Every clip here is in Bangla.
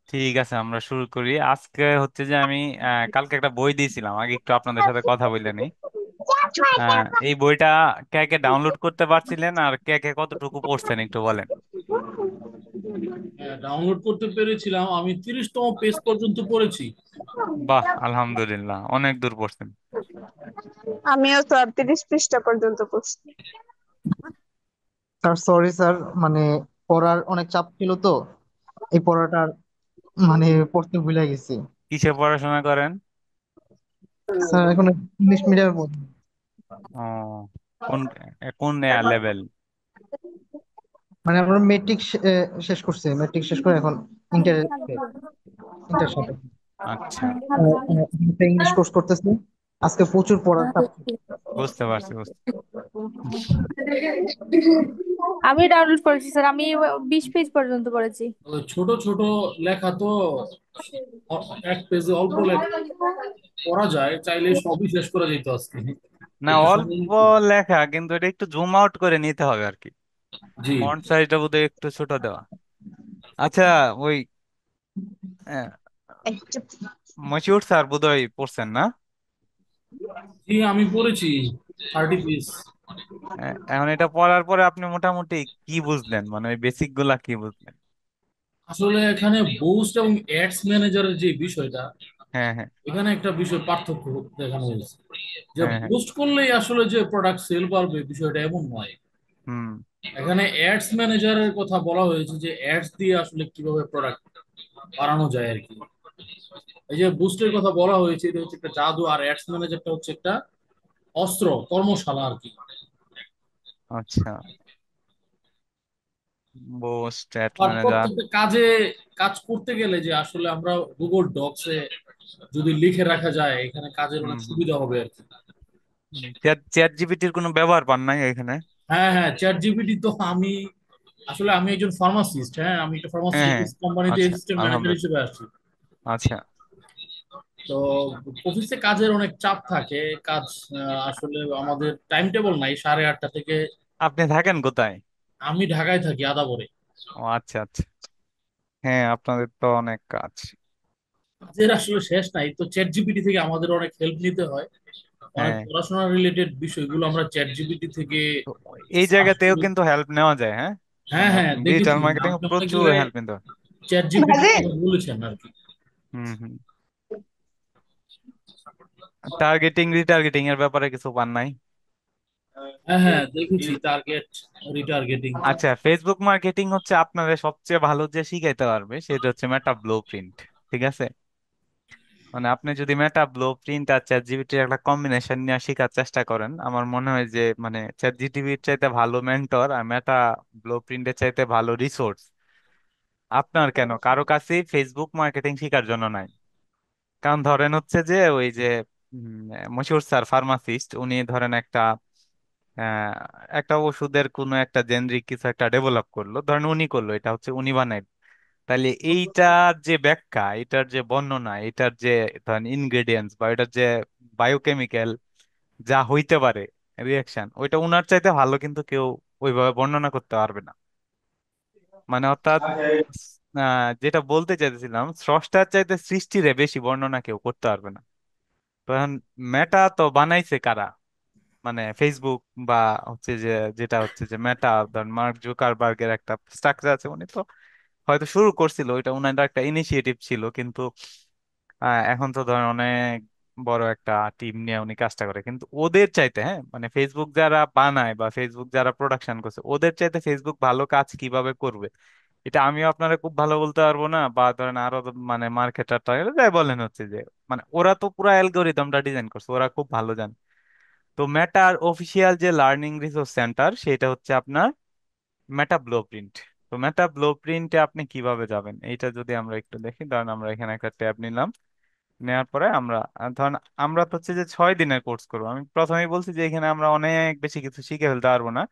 ঠিক আছে, আমরা শুরু করি। আজকে হচ্ছে যে আমি কালকে একটা বই দিয়েছিলাম, আগে একটু আপনাদের সাথে কথা বলে নিই। এই বইটা কে কে ডাউনলোড করতে পারছিলেন আর কে কে কতটুকু পড়ছেন একটু বলেন। হ্যাঁ, ডাউনলোড করতে পেরেছিলাম। আমি 30তম পেজ পর্যন্ত পড়েছি। বাহ, আলহামদুলিল্লাহ, অনেক দূর পড়ছেন। আমিও স্যার 30 পৃষ্ঠা পর্যন্ত পড়ছি। স্যার সরি স্যার, মানে পড়ার অনেক চাপ ছিল তো, এই পড়াটার মানে পড়তে ভুলে গেছি। কিসে পড়াশোনা করেন? স্যার এখন ইংলিশ মিডিয়ামে পড়ি। ও, কোন কোন লেভেল? মানে আমরা মেট্রিক শেষ করছি, মেট্রিক শেষ করে এখন ইন্টার ইন্টার সাথে আচ্ছা, ইংলিশ কোর্স করতেছি। আজকে প্রচুর পড়ার চাপ ছিল। বুঝতে পারছি বুঝতে। আমি ডাউনলোড করেছি স্যার, আমি 20 পেজ পর্যন্ত পড়েছি। ছোট ছোট লেখা তো, এক পেজে অল্প লেখা পড়া যায়, চাইলে সবই শেষ করা যেত আজকে। না, একটু সময় অল্প নিতে। লেখা কিন্তু এটা একটু জুম আউট করে নিতে হবে আর কি। জি। ফন্ট সাইজটা বোধহয় একটু ছোট দেওয়া। আচ্ছা, ওই আহ, এই চুপ। মশিউর স্যার বোধহয় পড়ছেন না? জি, আমি পড়েছি 30 পেজ। এখন এটা পড়ার পরে আপনি মোটামুটি কি বুঝলেন, মানে ওই বেসিক গুলা কি বুঝলেন? আসলে এখানে বুস্ট এবং অ্যাডস ম্যানেজারের যে বিষয়টা, হ্যাঁ, হ্যাঁ, এখানে একটা বিষয় পার্থক্য দেখানো হয়েছে। যে হ্যাঁ, হ্যাঁ। বুস্ট করলেই আসলে যে প্রোডাক্ট সেল পারবে, বিষয়টা এমন নয়। হুম। এখানে অ্যাডস ম্যানেজারের কথা বলা হয়েছে যে অ্যাডস দিয়ে আসলে কিভাবে প্রোডাক্ট বাড়ানো যায় আর কি। এই যে বুস্টের কথা বলা হয়েছে, এটা হচ্ছে একটা জাদু, আর অ্যাডস ম্যানেজারটা হচ্ছে একটা অস্ত্র, কর্মশালা আর কি। আচ্ছা, স্ট্যাট আর ম্যানেজার। প্রত্যেকটা কাজে কাজ করতে গেলে যে আসলে আমরা গুগল ডকসে যদি লিখে রাখা যায়, এখানে কাজের হুম, অনেক হুম। সুবিধা হবে আর কি। চ্যাট চ্যাট জিপিটির কোনো ব্যবহার পান নাই এখানে? হ্যাঁ হ্যাঁ, চ্যাট জিপিটি তো আমি আসলে আমি একজন ফার্মাসিস্ট। হ্যাঁ, আমি একটা হ্যাঁ, হ্যাঁ। ফার্মাসিউটিক্যালস কোম্পানিতে আচ্ছা, অ্যাসিস্ট্যান্ট ম্যানেজার আলহামদুলিল্লাহ। হিসেবে আছি। আচ্ছা, তো অফিসে কাজের অনেক চাপ থাকে। কাজ আসলে আমাদের টাইম টেবল নাই 8:30 থেকে। আপনি থাকেন কোথায়? আমি ঢাকায় থাকি, আদাবরে। ও আচ্ছা, আচ্ছা। হ্যাঁ, আপনাদের তো অনেক কাজ। কাজের আসলে শেষ নাই, তো চ্যাট জিপিটি থেকে আমাদের অনেক হেল্প নিতে হয়। অনেক হ্যাঁ, পড়াশোনা রিলেটেড বিষয়গুলো আমরা চ্যাট জিপিটি থেকে তো এই জায়গাতেও আসলে। কিন্তু হেল্প নেওয়া যায়, হ্যাঁ। হ্যাঁ মানে হ্যাঁ, ডিজিটাল দেখেছি মার্কেটিং আপনি অনেক প্রচুর জায়গায় হেল্প নিতে হয়। চ্যাট জিপিটির ভাজি। কথা বলেছেন আর কি। হুম, হুম। টার্গেটিং রিটার্গেটিং এর ব্যাপারে কিছু পান নাই? হ্যাঁ হ্যাঁ, দেখেছি টার্গেট, রিটার্গেটিং। আচ্ছা, ফেসবুক মার্কেটিং হচ্ছে আপনাদের সবচেয়ে ভালো যে শিখাইতে পারবে সেটা হচ্ছে মেটা ব্লু প্রিন্ট। ঠিক আছে, মানে আপনি যদি মেটা ব্লু প্রিন্ট আর চ্যাট জিপিটির একটা কম্বিনেশন নিয়ে শেখার চেষ্টা করেন, আমার মনে হয় যে মানে চ্যাট জিটিভির চাইতে ভালো মেন্টর আর মেটা ব্লু প্রিন্টের চাইতে ভালো রিসোর্স আপনার কেন কারো কাছেই ফেসবুক মার্কেটিং শেখার জন্য নাই। কারণ ধরেন হচ্ছে যে ওই যে মশিউর স্যার ফার্মাসিস্ট, উনি ধরেন আহ, একটা ওষুধের কোনো একটা জেনরিক কিছু একটা ডেভেলপ করলো, ধরেন উনি করলো, এটা হচ্ছে উনি বানাই। তাহলে এইটার যে ব্যাখ্যা, এটার যে বর্ণনা, এটার যে ধরেন ইনগ্রেডিয়েন্টস বা এটার যে বায়োকেমিক্যাল যা হইতে পারে রিয়াকশন, ওইটা উনার চাইতে ভালো কিন্তু কেউ ওইভাবে বর্ণনা করতে পারবে না। মানে অর্থাৎ যেটা বলতে চাইতেছিলাম, স্রষ্টার চাইতে সৃষ্টিরে বেশি বর্ণনা কেউ করতে পারবে না। তো এখন মেটা তো বানাইছে কারা? মানে ফেসবুক বা হচ্ছে যে যেটা হচ্ছে যে মেটা, ধরেন মার্ক জুকারবার্গের একটা স্ট্রাকচার আছে, উনি তো হয়তো শুরু করছিল, ওইটা উনার একটা ইনিশিয়েটিভ ছিল, কিন্তু এখন তো ধরেন অনেক বড় একটা টিম নিয়ে উনি কাজটা করে। কিন্তু ওদের চাইতে, হ্যাঁ, মানে ফেসবুক যারা বানায় বা ফেসবুক যারা প্রোডাকশন করছে, ওদের চাইতে ফেসবুক ভালো কাজ কিভাবে করবে এটা আমিও আপনারা খুব ভালো বলতে পারবো না, বা ধরেন আরো মানে মার্কেটার যাই বলেন হচ্ছে যে মানে ওরা তো পুরো অ্যালগোরিদমটা ডিজাইন করছে, ওরা খুব ভালো জানে। তো মেটার অফিসিয়াল যে লার্নিং রিসোর্স সেন্টার সেটা হচ্ছে আপনার মেটা ব্লুপ্রিন্ট। তো মেটা ব্লুপ্রিন্টে আপনি কিভাবে যাবেন এইটা যদি আমরা একটু দেখি, ধরেন আমরা এখানে একটা ট্যাব নিলাম। নেওয়ার পরে আমরা ধরেন আমরা তো হচ্ছে যে 6 দিনের কোর্স করবো। আমি প্রথমেই বলছি যে এখানে আমরা অনেক বেশি কিছু শিখে ফেলতে পারবো না,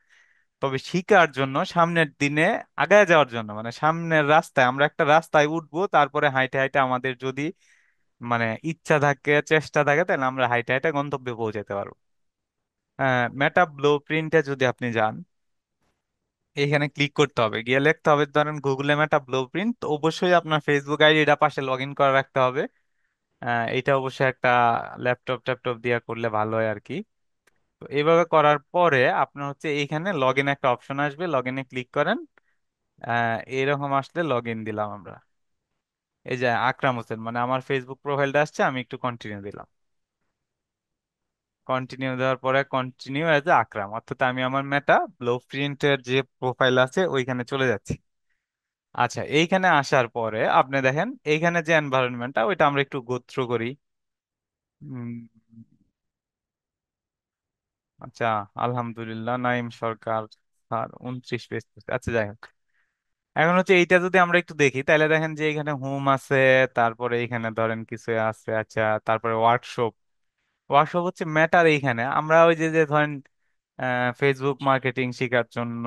তবে শিখার জন্য সামনের দিনে আগায় যাওয়ার জন্য, মানে সামনের রাস্তায় আমরা একটা রাস্তায় উঠবো, তারপরে হাইটে হাইটে আমাদের যদি মানে ইচ্ছা থাকে, চেষ্টা থাকে, তাহলে আমরা হাইটে হাইটে গন্তব্যে পৌঁছাতে পারবো। মেটা ব্লু প্রিন্টে যদি আপনি যান, এইখানে ক্লিক করতে হবে, গিয়ে লিখতে হবে ধরেন গুগলে মেটা ব্লু প্রিন্ট। অবশ্যই আপনার ফেসবুক আইডিটা পাশে লগ ইন করে রাখতে হবে। এটা অবশ্যই একটা ল্যাপটপ ট্যাপটপ দিয়ে করলে ভালো হয় আর কি। তো এইভাবে করার পরে আপনার হচ্ছে এইখানে লগ ইন একটা অপশন আসবে, লগ ইনে ক্লিক করেন। এরকম আসলে লগ ইন দিলাম আমরা। এই যে আকরাম হোসেন মানে আমার ফেসবুক প্রোফাইলটা আসছে, আমি একটু কন্টিনিউ দিলাম। কন্টিনিউ দেওয়ার পরে কন্টিনিউ এজ এ আকরাম, অর্থাৎ আমি আমার মেটা ব্লু প্রিন্টের যে প্রোফাইল আছে ওইখানে চলে যাচ্ছি। আচ্ছা, এইখানে আসার পরে আপনি দেখেন এইখানে যে এনভায়রনমেন্টটা ওইটা আমরা একটু গো থ্রু করি। উম, আচ্ছা, আলহামদুলিল্লাহ নাইম সরকার স্যার 29 পেজ। আচ্ছা যাই হোক, এখন হচ্ছে এইটা যদি আমরা একটু দেখি তাহলে দেখেন যে এখানে হোম আছে, তারপরে এখানে ধরেন কিছু আছে। আচ্ছা, তারপরে ওয়ার্কশপ। ওয়ার্কশপ হচ্ছে মেটার। এইখানে আমরা ওই যে যে ধরেন ফেসবুক মার্কেটিং শেখার জন্য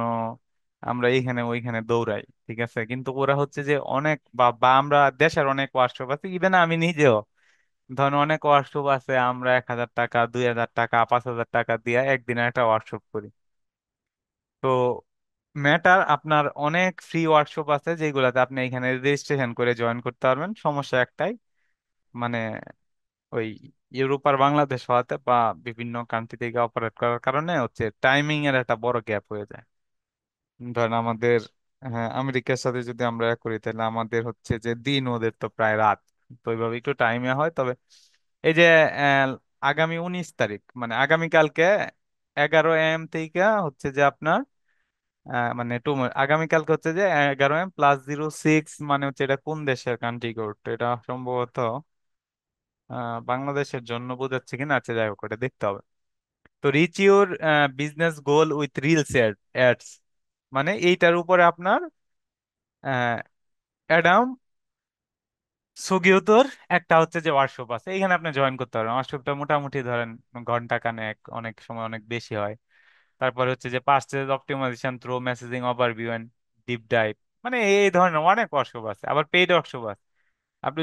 আমরা এইখানে ওইখানে দৌড়াই, ঠিক আছে। কিন্তু ওরা হচ্ছে যে অনেক বা বা আমরা দেশের অনেক ওয়ার্কশপ আছে, ইভেন আমি নিজেও ধরেন অনেক ওয়ার্কশপ আছে, আমরা 1,000 টাকা 2,000 টাকা 5,000 টাকা দিয়ে একদিনে একটা ওয়ার্কশপ করি। তো মেটার আপনার অনেক ফ্রি ওয়ার্কশপ আছে যেগুলাতে আপনি এখানে রেজিস্ট্রেশন করে জয়েন করতে পারবেন। সমস্যা একটাই, মানে ওই ইউরোপ আর বাংলাদেশ হওয়াতে বা বিভিন্ন কান্ট্রি থেকে অপারেট করার কারণে হচ্ছে টাইমিং এর একটা বড় গ্যাপ হয়ে যায়। ধরেন আমাদের, হ্যাঁ, আমেরিকার সাথে যদি আমরা এক করি তাহলে আমাদের হচ্ছে যে দিন, ওদের তো প্রায় রাত। তো ওইভাবে একটু টাইমে হয়। তবে এই যে আহ, আগামী 19 তারিখ মানে আগামীকালকে 11 AM থেকে হচ্ছে যে আপনার মানে আগামীকালকে হচ্ছে যে 11 M+06 মানে হচ্ছে এটা কোন দেশের কান্ট্রি কোড, এটা সম্ভবত বাংলাদেশের জন্য বোঝাচ্ছে কিনা। আচ্ছা যাই হোক, ওটা দেখতে হবে। তো rich your business goal with reels ads, মানে এইটার উপরে আপনার অ্যাডাম সুগিয়োতোর একটা হচ্ছে যে ওয়ার্কশপ আছে, এখানে আপনি জয়েন করতে পারেন। ওয়ার্কশপটা মোটামুটি ধরেন ঘন্টা কানেক, অনেক সময় অনেক বেশি হয়। তারপরে হচ্ছে যে পার্সেজ optimization through messaging overview and deep dive, মানে এই ধরনের অনেক ওয়ার্কশপ আছে। আবার পেইড ওয়ার্কশপ আছে। আপনি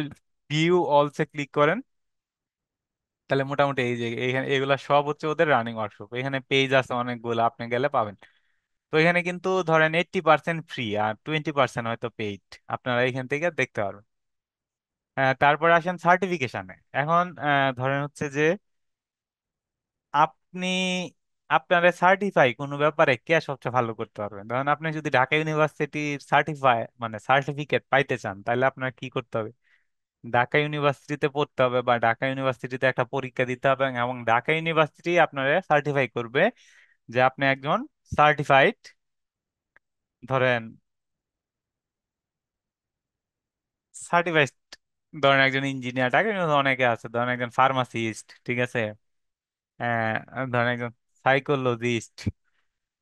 ভিউ অলসে ক্লিক করেন তাহলে মোটামুটি এই যে এইখানে এগুলা সব হচ্ছে ওদের রানিং ওয়ার্কশপ। এখানে পেজ আছে অনেকগুলো, আপনি গেলে পাবেন। তো এখানে কিন্তু ধরেন 80% ফ্রি আর 20% হয়তো পেইড, আপনারা এখান থেকে দেখতে পারবেন। তারপরে আসেন সার্টিফিকেশনে। এখন ধরেন হচ্ছে যে আপনি আপনারা সার্টিফাই কোনো ব্যাপারে কে সবচেয়ে ভালো করতে পারবেন। ধরেন আপনি যদি ঢাকা ইউনিভার্সিটির সার্টিফাই মানে সার্টিফিকেট পাইতে চান তাহলে আপনার কি করতে হবে, ঢাকা ইউনিভার্সিটিতে পড়তে হবে বা ঢাকা ইউনিভার্সিটিতে একটা পরীক্ষা দিতে হবে, এবং ঢাকা ইউনিভার্সিটি আপনারা সার্টিফাই করবে যে আপনি একজন সার্টিফাইড, ধরেন সার্টিফাইড, ধরেন একজন ইঞ্জিনিয়ার। ঢাকা ইউনিভার্সিটি অনেকে আছে, ধরেন একজন ফার্মাসিস্ট, ঠিক আছে। ধরেন একজন সাইকোলজিস্ট,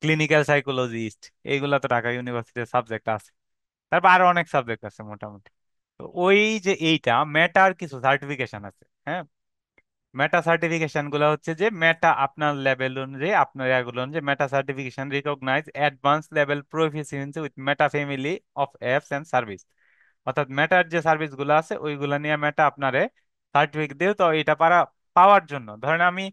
ক্লিনিক্যাল সাইকোলজিস্ট, এইগুলা তো ঢাকা ইউনিভার্সিটির সাবজেক্ট আছে। তারপর আরো অনেক সাবজেক্ট আছে মোটামুটি। তো ওই যে এইটা মেটার কিছু সার্টিফিকেশন আছে, হ্যাঁ। মেটা সার্টিফিকেশন গুলো হচ্ছে যে মেটা আপনার লেভেল অনুযায়ী, আপনার এগুলো অনুযায়ী Meta certification recognise advance level proficiency with Meta family of apps and service. অর্থাৎ মেটার যে সার্ভিস গুলো আছে ওইগুলো নিয়ে মেটা আপনারে সার্টিফিকেট দিও। তো এটা পাওয়ার জন্য ধরেন আমি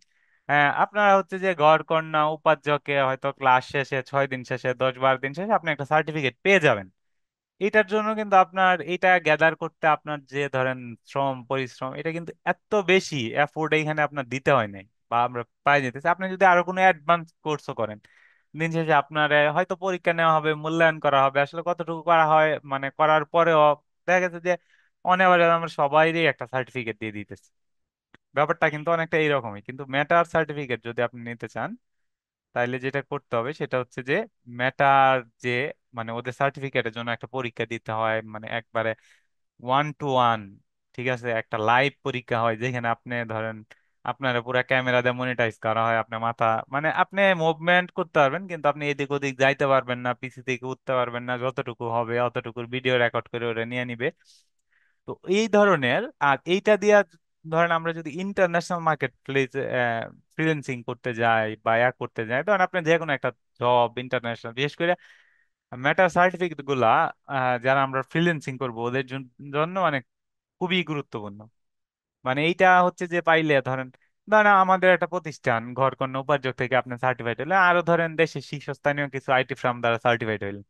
আপনারা হচ্ছে যে গড় কন্যা উপাধ্যকে হয়তো ক্লাস শেষে 6 দিন শেষে 10-12 দিন শেষে আপনি একটা সার্টিফিকেট পেয়ে যাবেন। এটার জন্য কিন্তু আপনার এটা গ্যাদার করতে আপনার যে ধরেন শ্রম পরিশ্রম, এটা কিন্তু এত বেশি এফোর্ট এখানে আপনার দিতে হয় নাই বা আমরা পাই যেতেছি। আপনি যদি আরো কোনো অ্যাডভান্স কোর্সও করেন, দিন শেষে আপনার হয়তো পরীক্ষা নেওয়া হবে, মূল্যায়ন করা হবে, আসলে কতটুকু করা হয় মানে করার পরেও দেখা গেছে যে অনেবারে আমরা সবাইরই একটা সার্টিফিকেট দিয়ে দিতেছি। ব্যাপারটা কিন্তু অনেকটা এইরকমই। কিন্তু মেটার সার্টিফিকেট যদি আপনি নিতে চান তাইলে যেটা করতে হবে সেটা হচ্ছে যে মেটার যে মানে ওদের সার্টিফিকেটের জন্য একটা পরীক্ষা দিতে হয়, মানে একবারে 1-to-1, ঠিক আছে। একটা লাইভ পরীক্ষা হয় যেখানে আপনি ধরেন আপনার পুরো ক্যামেরা দিয়ে মনিটাইজ করা হয়, আপনার মাথা মানে আপনি মুভমেন্ট করতে পারবেন কিন্তু আপনি এদিক ওদিক যাইতে পারবেন না, পিসি থেকে উঠতে পারবেন না, যতটুকু হবে অতটুকুর ভিডিও রেকর্ড করে ওরা নিয়ে নিবে। তো এই ধরনের, আর এইটা দিয়া ধরেন আমরা যদি ইন্টারন্যাশনাল মার্কেট প্লেস ফ্রিল্যান্সিং করতে যাই বা করতে যাই, ধরেন আপনি যে কোনো একটা জব ইন্টারন্যাশনাল, বিশেষ করে মেটা সার্টিফিকেট গুলা যারা আমরা ফ্রিল্যান্সিং করবো ওদের জন্য মানে খুবই গুরুত্বপূর্ণ। মানে এইটা হচ্ছে যে পাইলে ধরেন ধরেন আমাদের একটা প্রতিষ্ঠান ঘরকন্যা উপার্জক থেকে আপনি সার্টিফাইড হলে, আরো ধরেন দেশের শীর্ষস্থানীয় কিছু আইটি ফার্ম দ্বারা সার্টিফাইড হইলেন,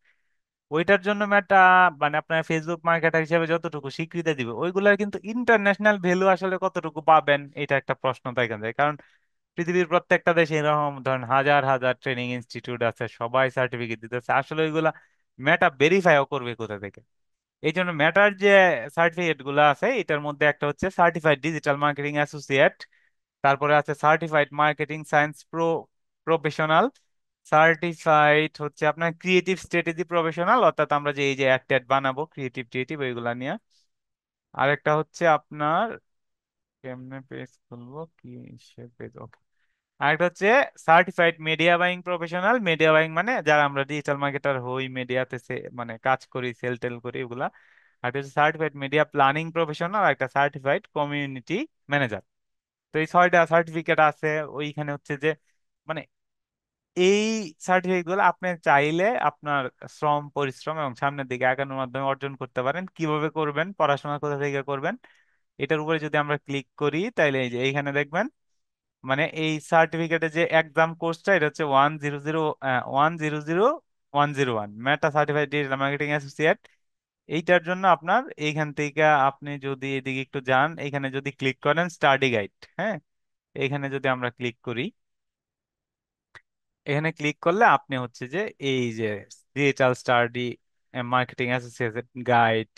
ওইটার জন্য মেটা মানে আপনার ফেসবুক মার্কেটার হিসেবে যতটুকু স্বীকৃতি দিবে ওইগুলার কিন্তু ইন্টারন্যাশনাল ভ্যালু আসলে কতটুকু পাবেন, এটা একটা প্রশ্ন থেকে যায়। কারণ পৃথিবীর প্রত্যেকটা দেশে এরকম ধরেন হাজার হাজার ট্রেনিং ইনস্টিটিউট আছে, সবাই সার্টিফিকেট দিতেছে, আসলে ওইগুলা মেটা ভেরিফাইও করবে কোথা থেকে। এই জন্য মেটার যে সার্টিফিকেট গুলো আছে এটার মধ্যে একটা হচ্ছে সার্টিফাইড ডিজিটাল মার্কেটিং অ্যাসোসিয়েট, তারপরে আছে certified marketing science professional, certified হচ্ছে আপনার ক্রিয়েটিভ স্ট্র্যাটেজি প্রফেশনাল, অর্থাৎ আমরা যে এই যে অ্যাড ট্যাড বানাবো ক্রিয়েটিভ টিয়েটিভ ওইগুলা নিয়ে। আরেকটা হচ্ছে আপনার কেমনে পেজ খুলবো কি পেজ, ওকে। আরেকটা হচ্ছে certified media buying professional, media buying মানে যারা আমরা ডিজিটাল মার্কেটার হই, মিডিয়াতে মানে কাজ করি, সেল টেল করি ওগুলা। আর একটা হচ্ছে সার্টিফাইড মিডিয়া প্ল্যানিং প্রফেশনাল, আর একটা সার্টিফাইড কমিউনিটি ম্যানেজার। তো এই 6টা সার্টিফিকেট আছে ওইখানে হচ্ছে যে মানে এই সার্টিফিকেট গুলো আপনি চাইলে আপনার শ্রম পরিশ্রম এবং সামনের দিকে আগানোর মাধ্যমে অর্জন করতে পারেন। কিভাবে করবেন, পড়াশোনা কোথা থেকে করবেন, এটার উপরে যদি আমরা ক্লিক করি তাইলে এই যে এইখানে দেখবেন মানে এই সার্টিফিকেটে যে এক্সাম কোর্সটা এটা হচ্ছে 100 101 মেটা সার্টিফাইড ডিজিটাল মার্কেটিং অ্যাসোসিয়েট। এইটার জন্য আপনার এইখান থেকে আপনি যদি এদিকে একটু যান, এখানে যদি ক্লিক করেন স্টাডি গাইড, হ্যাঁ, এখানে যদি আমরা ক্লিক করি, এখানে ক্লিক করলে আপনি হচ্ছে যে এই যে digital study marketing association guide,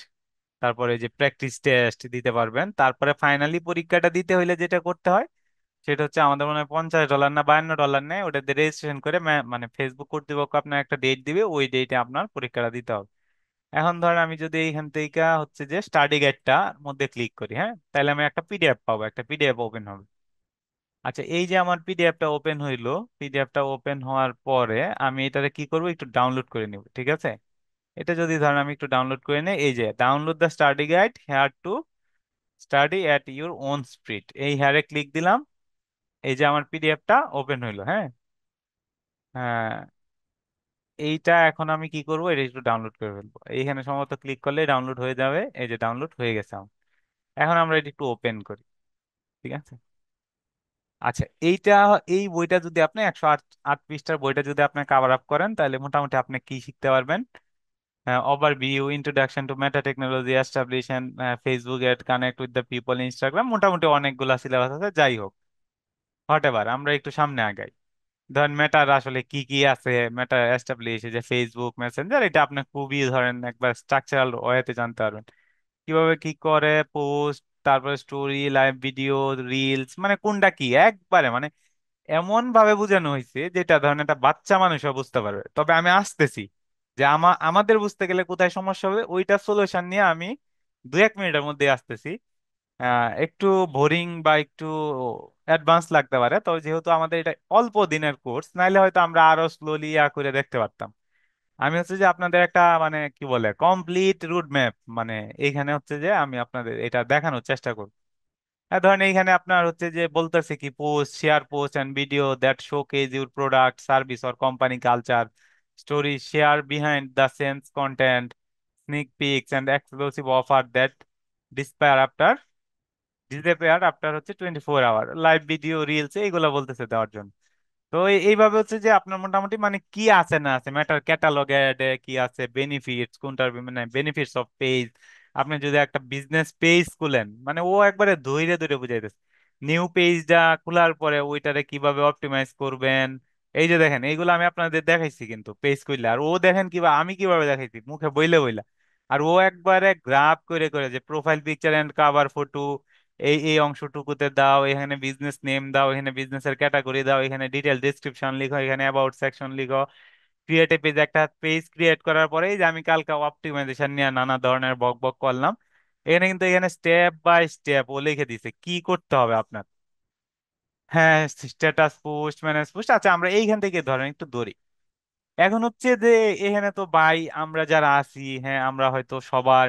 তারপরে যে প্র্যাকটিস টেস্ট দিতে পারবেন। তারপরে ফাইনালি পরীক্ষাটা দিতে হইলে যেটা করতে হয় সেটা হচ্ছে আমাদের মনে হয় $50 না $52 নেয়, ওটা দিয়ে রেজিস্ট্রেশন করে মানে ফেসবুক কর্তৃপক্ষ আপনার একটা ডেট দিবে, ওই ডেটে আপনার পরীক্ষাটা দিতে হবে। এখন ধরেন আমি যদি এইখান থেকে হচ্ছে যে স্টাডি গাইডটার মধ্যে ক্লিক করি, হ্যাঁ, তাহলে আমি একটা পিডিএফ পাবো, একটা পিডিএফ ওপেন হবে। আচ্ছা, এই যে আমার পিডিএফটা ওপেন হইলো, পিডিএফটা ওপেন হওয়ার পরে আমি এটাকে কি করব, একটু ডাউনলোড করে নিব, ঠিক আছে। এটা যদি ধরেন আমি একটু ডাউনলোড করে নেই, এই যে download the study guide hair to study at your own speed, এই হেয়ারে ক্লিক দিলাম। এই যে আমার পিডিএফটা ওপেন হইলো, হ্যাঁ। হ্যাঁ, এইটা এখন আমি কি করব, এটা একটু ডাউনলোড করে ফেলবো, এইখানে সম্ভবত ক্লিক করলে ডাউনলোড হয়ে যাবে, এই যে ডাউনলোড হয়ে গেছে আমার। এখন আমরা এটা একটু ওপেন করি, ঠিক আছে। আচ্ছা, এই বইটা যদি আপনি 108 পৃষ্ঠার বইটা যদি আপনি কাভার আপ করেন তাহলে মোটামুটি আপনি কি শিখতে পারবেন। Overview, introduction to Meta technology, establishing Facebook ad, connect with the people, Instagram, মোটামুটি অনেকগুলা সিলেবাস আছে। যাই হোক, হোয়াট এভার, আমরা একটু সামনে আগাই। ধরেন মেটার আসলে কি কি আছে, মেটা এস্টাবলিশ, যে ফেসবুক মেসেঞ্জার, এটা আপনি খুবই ধরেন একবার স্ট্রাকচারাল ওয়েতে জানতে পারবেন কিভাবে কি করে, পোস্ট, তারপরে স্টোরি, লাইভ ভিডিও, রিলস, মানে কোনটা কি একবারে মানে এমন ভাবে বোঝানো হয়েছে যেটা ধরেন একটা বাচ্চা মানুষও বুঝতে পারবে। তবে আমি আসতেছি যে আমাদের বুঝতে গেলে কোথায় সমস্যা হবে ওইটা সলিউশন নিয়ে আমি 2-1 মিনিটের মধ্যে আসতেছি। একটু বোরিং বা একটু অ্যাডভান্স লাগতে পারে, তবে যেহেতু আমাদের এটা অল্প দিনের কোর্স, নাইলে হয়তো আমরা আরো স্লোলি করে দেখতে পারতাম। আমি হচ্ছে যে আপনাদের একটা মানে কি বলে কমপ্লিট রুট ম্যাপ, মানে এইখানে হচ্ছে যে আমি আপনাদের এটা দেখানোর চেষ্টা করব। ধরেন এইখানে আপনার হচ্ছে যে বলতেছে কি post, share post and video that showcase your product service or company culture, story share behind the scenes content, sneak peeks and exclusive offer that disappear after disappear after হচ্ছে 24 আওয়ার, লাইভ ভিডিও, রিলস, এইগুলো বলতেছে দেওয়ার জন্য। তো এইভাবে হচ্ছে যে আপনার মোটামুটি মানে কি আছে না আছে ম্যাটার, ক্যাটালগে কি আছে, বেনিফিটস কোনটার, মানে বেনিফিটস অফ পেজ, আপনি যদি একটা বিজনেস পেজ খুলেন মানে ও একবারে ধইরে ধইরে বুঝাইতেছে। নিউ পেজটা খোলার পরে ওইটারে কিভাবে অপটিমাইজ করবেন, এই যে দেখেন এইগুলো আমি আপনাদের দেখাইছি কিন্তু পেজ খুললে, আর ও দেখেন কিভাবে আমি কিভাবে দেখাইছি মুখে বইলে বইলা। আর ও একবারে গ্রাফ করে করে যে profile picture and cover photo, এই এই অংশটুকুতে দাও, এখানে বিজনেস নেম দাও, এখানে বিজনেসের ক্যাটাগরি দাও, এখানে ডিটেল ডেসক্রিপশন লিখো, এখানে অ্যাবাউট সেকশন লিখো, ক্রিয়েট এ পেজ, একটা পেজ ক্রিয়েট করার পরে এই যে আমি কালকে অপটিমাইজেশন নিয়ে নানা ধরনের বক বক করলাম, এখানে কিন্তু এখানে স্টেপ বাই স্টেপ ও লিখে দিছে কি করতে হবে আপনার। হ্যাঁ, স্ট্যাটাস পোস্ট, ম্যানেজ পোস্ট, আচ্ছা আমরা এইখান থেকে ধরেন একটু ধরি। এখন হচ্ছে যে এখানে তো ভাই আমরা যারা আছি, হ্যাঁ, আমরা হয়তো সবার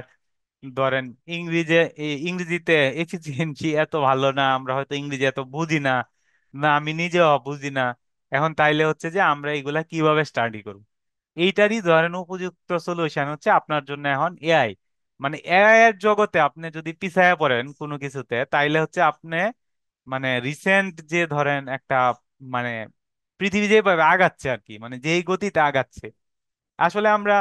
ধরেন ইংরেজিতে এফিসিয়েন্সি এত ভালো না, আমরা হয়তো ইংরেজি এত বুঝি না, না আমি নিজেও বুঝি না। এখন তাইলে হচ্ছে যে আমরা এগুলা কিভাবে স্টাডি করব, এইটারই ধরেন উপযুক্ত সলিউশন হচ্ছে আপনার জন্য এখন এআই। মানে এআই এর জগতে আপনি যদি পিছায়া পড়েন কোনো কিছুতে তাইলে হচ্ছে আপনি মানে রিসেন্ট যে ধরেন একটা মানে পৃথিবী যেভাবে আগাচ্ছে আর কি, মানে যেই গতিতে আগাচ্ছে, আসলে আমরা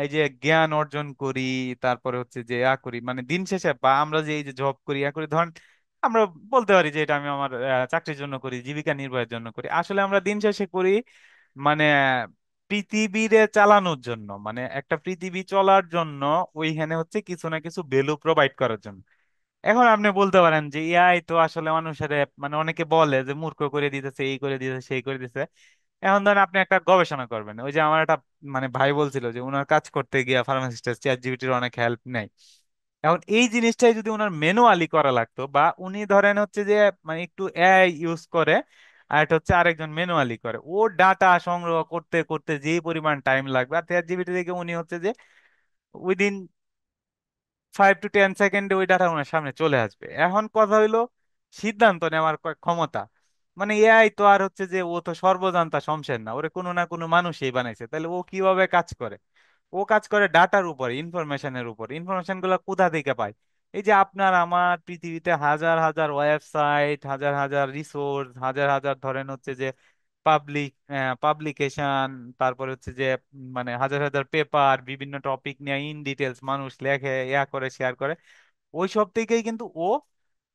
এই যে জ্ঞান অর্জন করি, তারপরে হচ্ছে যে করি, মানে দিন শেষে বা আমরা যে এই যে জব করি করি, ধরেন আমরা বলতে পারি যে এটা আমি আমার চাকরির জন্য করি, জীবিকা নির্বাহের জন্য করি, আসলে আমরা দিন শেষে করি মানে পৃথিবীরে চালানোর জন্য, মানে একটা পৃথিবী চলার জন্য, ওইখানে হচ্ছে কিছু না কিছু ভ্যালু প্রোভাইড করার জন্য। এখন আপনি বলতে পারেন যে এআই তো আসলে মানুষের, মানে অনেকে বলে যে মূর্খ করে দিতেছে, এই করে দিতেছে, সেই করে দিতেছে। এখন ধরেন আপনি একটা গবেষণা করবেন, ওই যে আমার একটা মানে ভাই বলছিল যে ওনার কাজ করতে গিয়ে ফার্মাসিস্টের চ্যাট জিপিটির অনেক হেল্প নেয়। এখন এই জিনিসটাই যদি ওনার ম্যানুয়ালি করা লাগতো, বা উনি ধরেন হচ্ছে যে মানে একটু এআই ইউজ করে, আর এটা হচ্ছে আরেকজন ম্যানুয়ালি করে, ও ডাটা সংগ্রহ করতে করতে যে পরিমাণ টাইম লাগবে, আর চ্যাট জিপিটি থেকে উনি হচ্ছে যে উইদিন 5 to 10 সেকেন্ডে ওই ডাটা ওনার সামনে চলে আসবে। এখন কথা হইলো সিদ্ধান্ত নেওয়ার ক্ষমতা, মানে এআই তো আর হচ্ছে যে ও তো সর্বজান্তা শমশের না, ওরে কোনো না কোনো মানুষই বানাইছে, তাহলে ও কিভাবে কাজ করে? ও কাজ করে ডাটার উপর, ইনফরমেশনের উপর। ইনফরমেশন গুলা কোথা থেকে পায়? এই যে আপনার আমার পৃথিবীতে হাজার হাজার ওয়েবসাইট, হাজার হাজার রিসোর্স, হাজার হাজার ধরেন হচ্ছে যে পাবলিক পাবলিকেশন, তারপরে হচ্ছে যে মানে হাজার হাজার পেপার, বিভিন্ন টপিক নিয়ে ইন ডিটেলস মানুষ লেখে, করে, শেয়ার করে। ওই সব থেকেই কিন্তু ও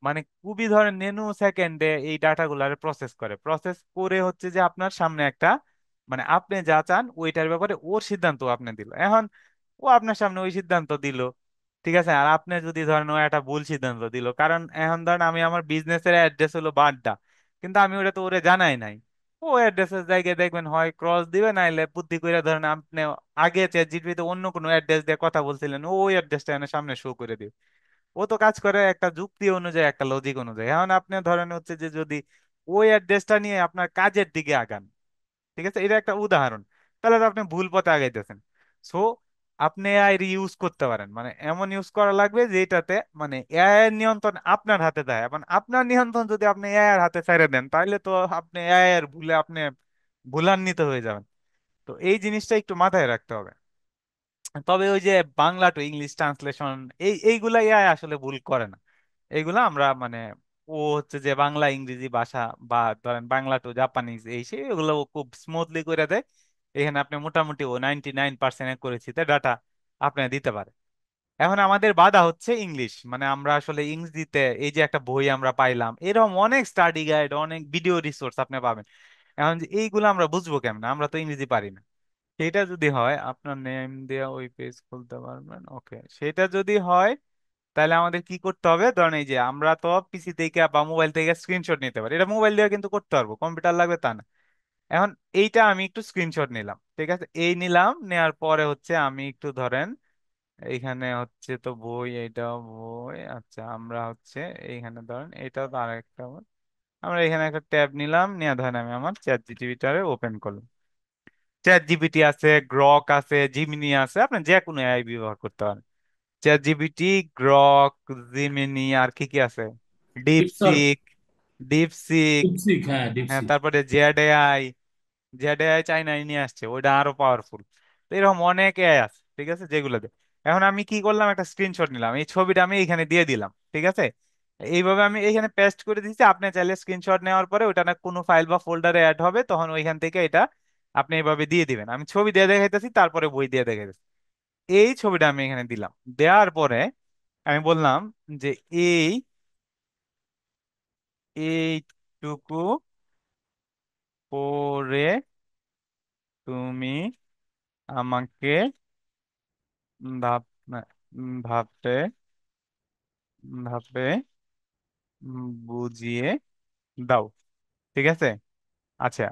মানে খুবই ধরেন নেনো সেকেন্ডে এই ডাটাগুলারে প্রসেস করে, প্রসেস করে হচ্ছে যে আপনার সামনে একটা মানে আপনি যা চান ওইটার ব্যাপারে ওর সিদ্ধান্ত আপনি দিল। এখন ও আপনার সামনে ওই সিদ্ধান্ত দিল, ঠিক আছে, আর আপনি যদি ধরেন ও একটা ভুল সিদ্ধান্ত দিল, কারণ এখন ধরেন আমি আমার বিজনেসের অ্যাড্রেস হলো বাড্ডা, কিন্তু আমি ওটা তো ওরে জানাই নাই। ও অ্যাড্রেসের জায়গায় দেখবেন হয় ক্রস দিবে, নাইলে বুদ্ধি করে ধরেন আপনি আগে চ্যাট জিপিটিতে অন্য কোনো অ্যাড্রেস দিয়ে কথা বলছিলেন, ও ওই অ্যাড্রেসটা এনে সামনে শো করে দিবে। ও তো কাজ করে একটা যুক্তি অনুযায়ী, একটা লজিক অনুযায়ী। এখন আপনি ধরেন হচ্ছে যে যদি ওই অ্যাড্রেসটা নিয়ে আপনার কাজের দিকে আগান, ঠিক আছে, এটা একটা উদাহরণ, তাহলে তো আপনি ভুল পথে আগাইতেছেন। সো আপনি এআই ইউজ করতে পারেন, মানে এমন ইউজ করা লাগবে যেটাতে মানে এআই এর নিয়ন্ত্রণ আপনার হাতে দেয়, এবং আপনার নিয়ন্ত্রণ যদি আপনি এআই এর হাতে ছেড়ে দেন, তাহলে তো আপনি এআই এর ভুলে আপনি ভুলান্বিত হয়ে যাবেন। তো এই জিনিসটা একটু মাথায় রাখতে হবে। তবে ওই যে বাংলা টু ইংলিশ ট্রান্সলেশন, এইগুলা এআই আসলে ভুল করে না। এইগুলা আমরা মানে ও হচ্ছে যে বাংলা ইংরেজি ভাষা, বা ধরেন বাংলা টু জাপানিজ, এই সেই এগুলো ও খুব স্মুথলি করে দেয়। এখানে আপনি মোটামুটি ও 99% করেছিতে ডাটা আপনি দিতে পারে। এখন আমাদের বাধা হচ্ছে ইংলিশ, মানে আমরা আসলে ইংরেজিতে এই যে একটা বই আমরা পাইলাম, এরকম অনেক স্টাডি গাইড, অনেক ভিডিও রিসোর্স আপনি পাবেন। এখন যে এইগুলো আমরা বুঝবো কেমন, আমরা তো ইংরেজি পারি না। সেটা যদি হয় আপনার নেম দিয়ে ওই পেজ খুলতে পারবেন, ওকে, সেটা যদি হয় তাহলে আমাদের কি করতে হবে, ধরেন এই যে আমরা তো পিসি থেকে বা মোবাইল থেকে স্ক্রিনশট নিতে পারি, এটা মোবাইল দিয়ে কিন্তু করতে পারবো, কম্পিউটার লাগবে তা না। এখন এইটা আমি একটু স্ক্রিনশট নিলাম, ঠিক আছে, এই নিলাম, নেওয়ার পরে হচ্ছে আমি একটু ধরেন এইখানে হচ্ছে তো বই, এইটা বই, আচ্ছা আমরা হচ্ছে এইখানে ধরেন এইটাও তো আরেকটা বই। আমরা এখানে একটা ট্যাব নিলাম, নিয়ে ধরেন আমি আমার চ্যাট জিপিটিটারে ওপেন করলাম। চ্যাট জিপিটি আছে, গ্রক আছে, জিমিনি আছে, আপনি যে কোনো এআই ব্যবহার করতে পারেন। চ্যাট জিপিটি, গ্রক, জিমিনি, আর কি কি আছে, পিক্সার, ডিপসিক, ডিপসিক, ডিপসিক, হ্যাঁ হ্যাঁ, ডিপসিক। তারপরে জেড এআই, জেড এআই চাইনায় নিয়ে আসছে, ওইটা আরো পাওয়ারফুল। তো এরকম অনেক এআই আছে, ঠিক আছে, যেগুলোতে এখন আমি কি করলাম, একটা স্ক্রিনশট নিলাম, এই ছবিটা আমি এখানে দিয়ে দিলাম, ঠিক আছে, এইভাবে আমি এখানে পেস্ট করে দিচ্ছি। আপনি চাইলে স্ক্রিনশট নেওয়ার পরে ওটা না কোনো ফাইল বা ফোল্ডারে অ্যাড হবে, তখন ওইখান থেকে এটা আপনি এইভাবে দিয়ে দিবেন। আমি ছবি দিয়ে দেখাইতেছি, তারপরে বই দিয়ে দেখাইতেছি। এই ছবিটা আমি এখানে দিলাম, দেওয়ার পরে আমি বললাম যে এই এইটুকু পরে তুমি আমাকে ভাব ভাবতে ভাবে বুঝিয়ে দাও, ঠিক আছে। আচ্ছা,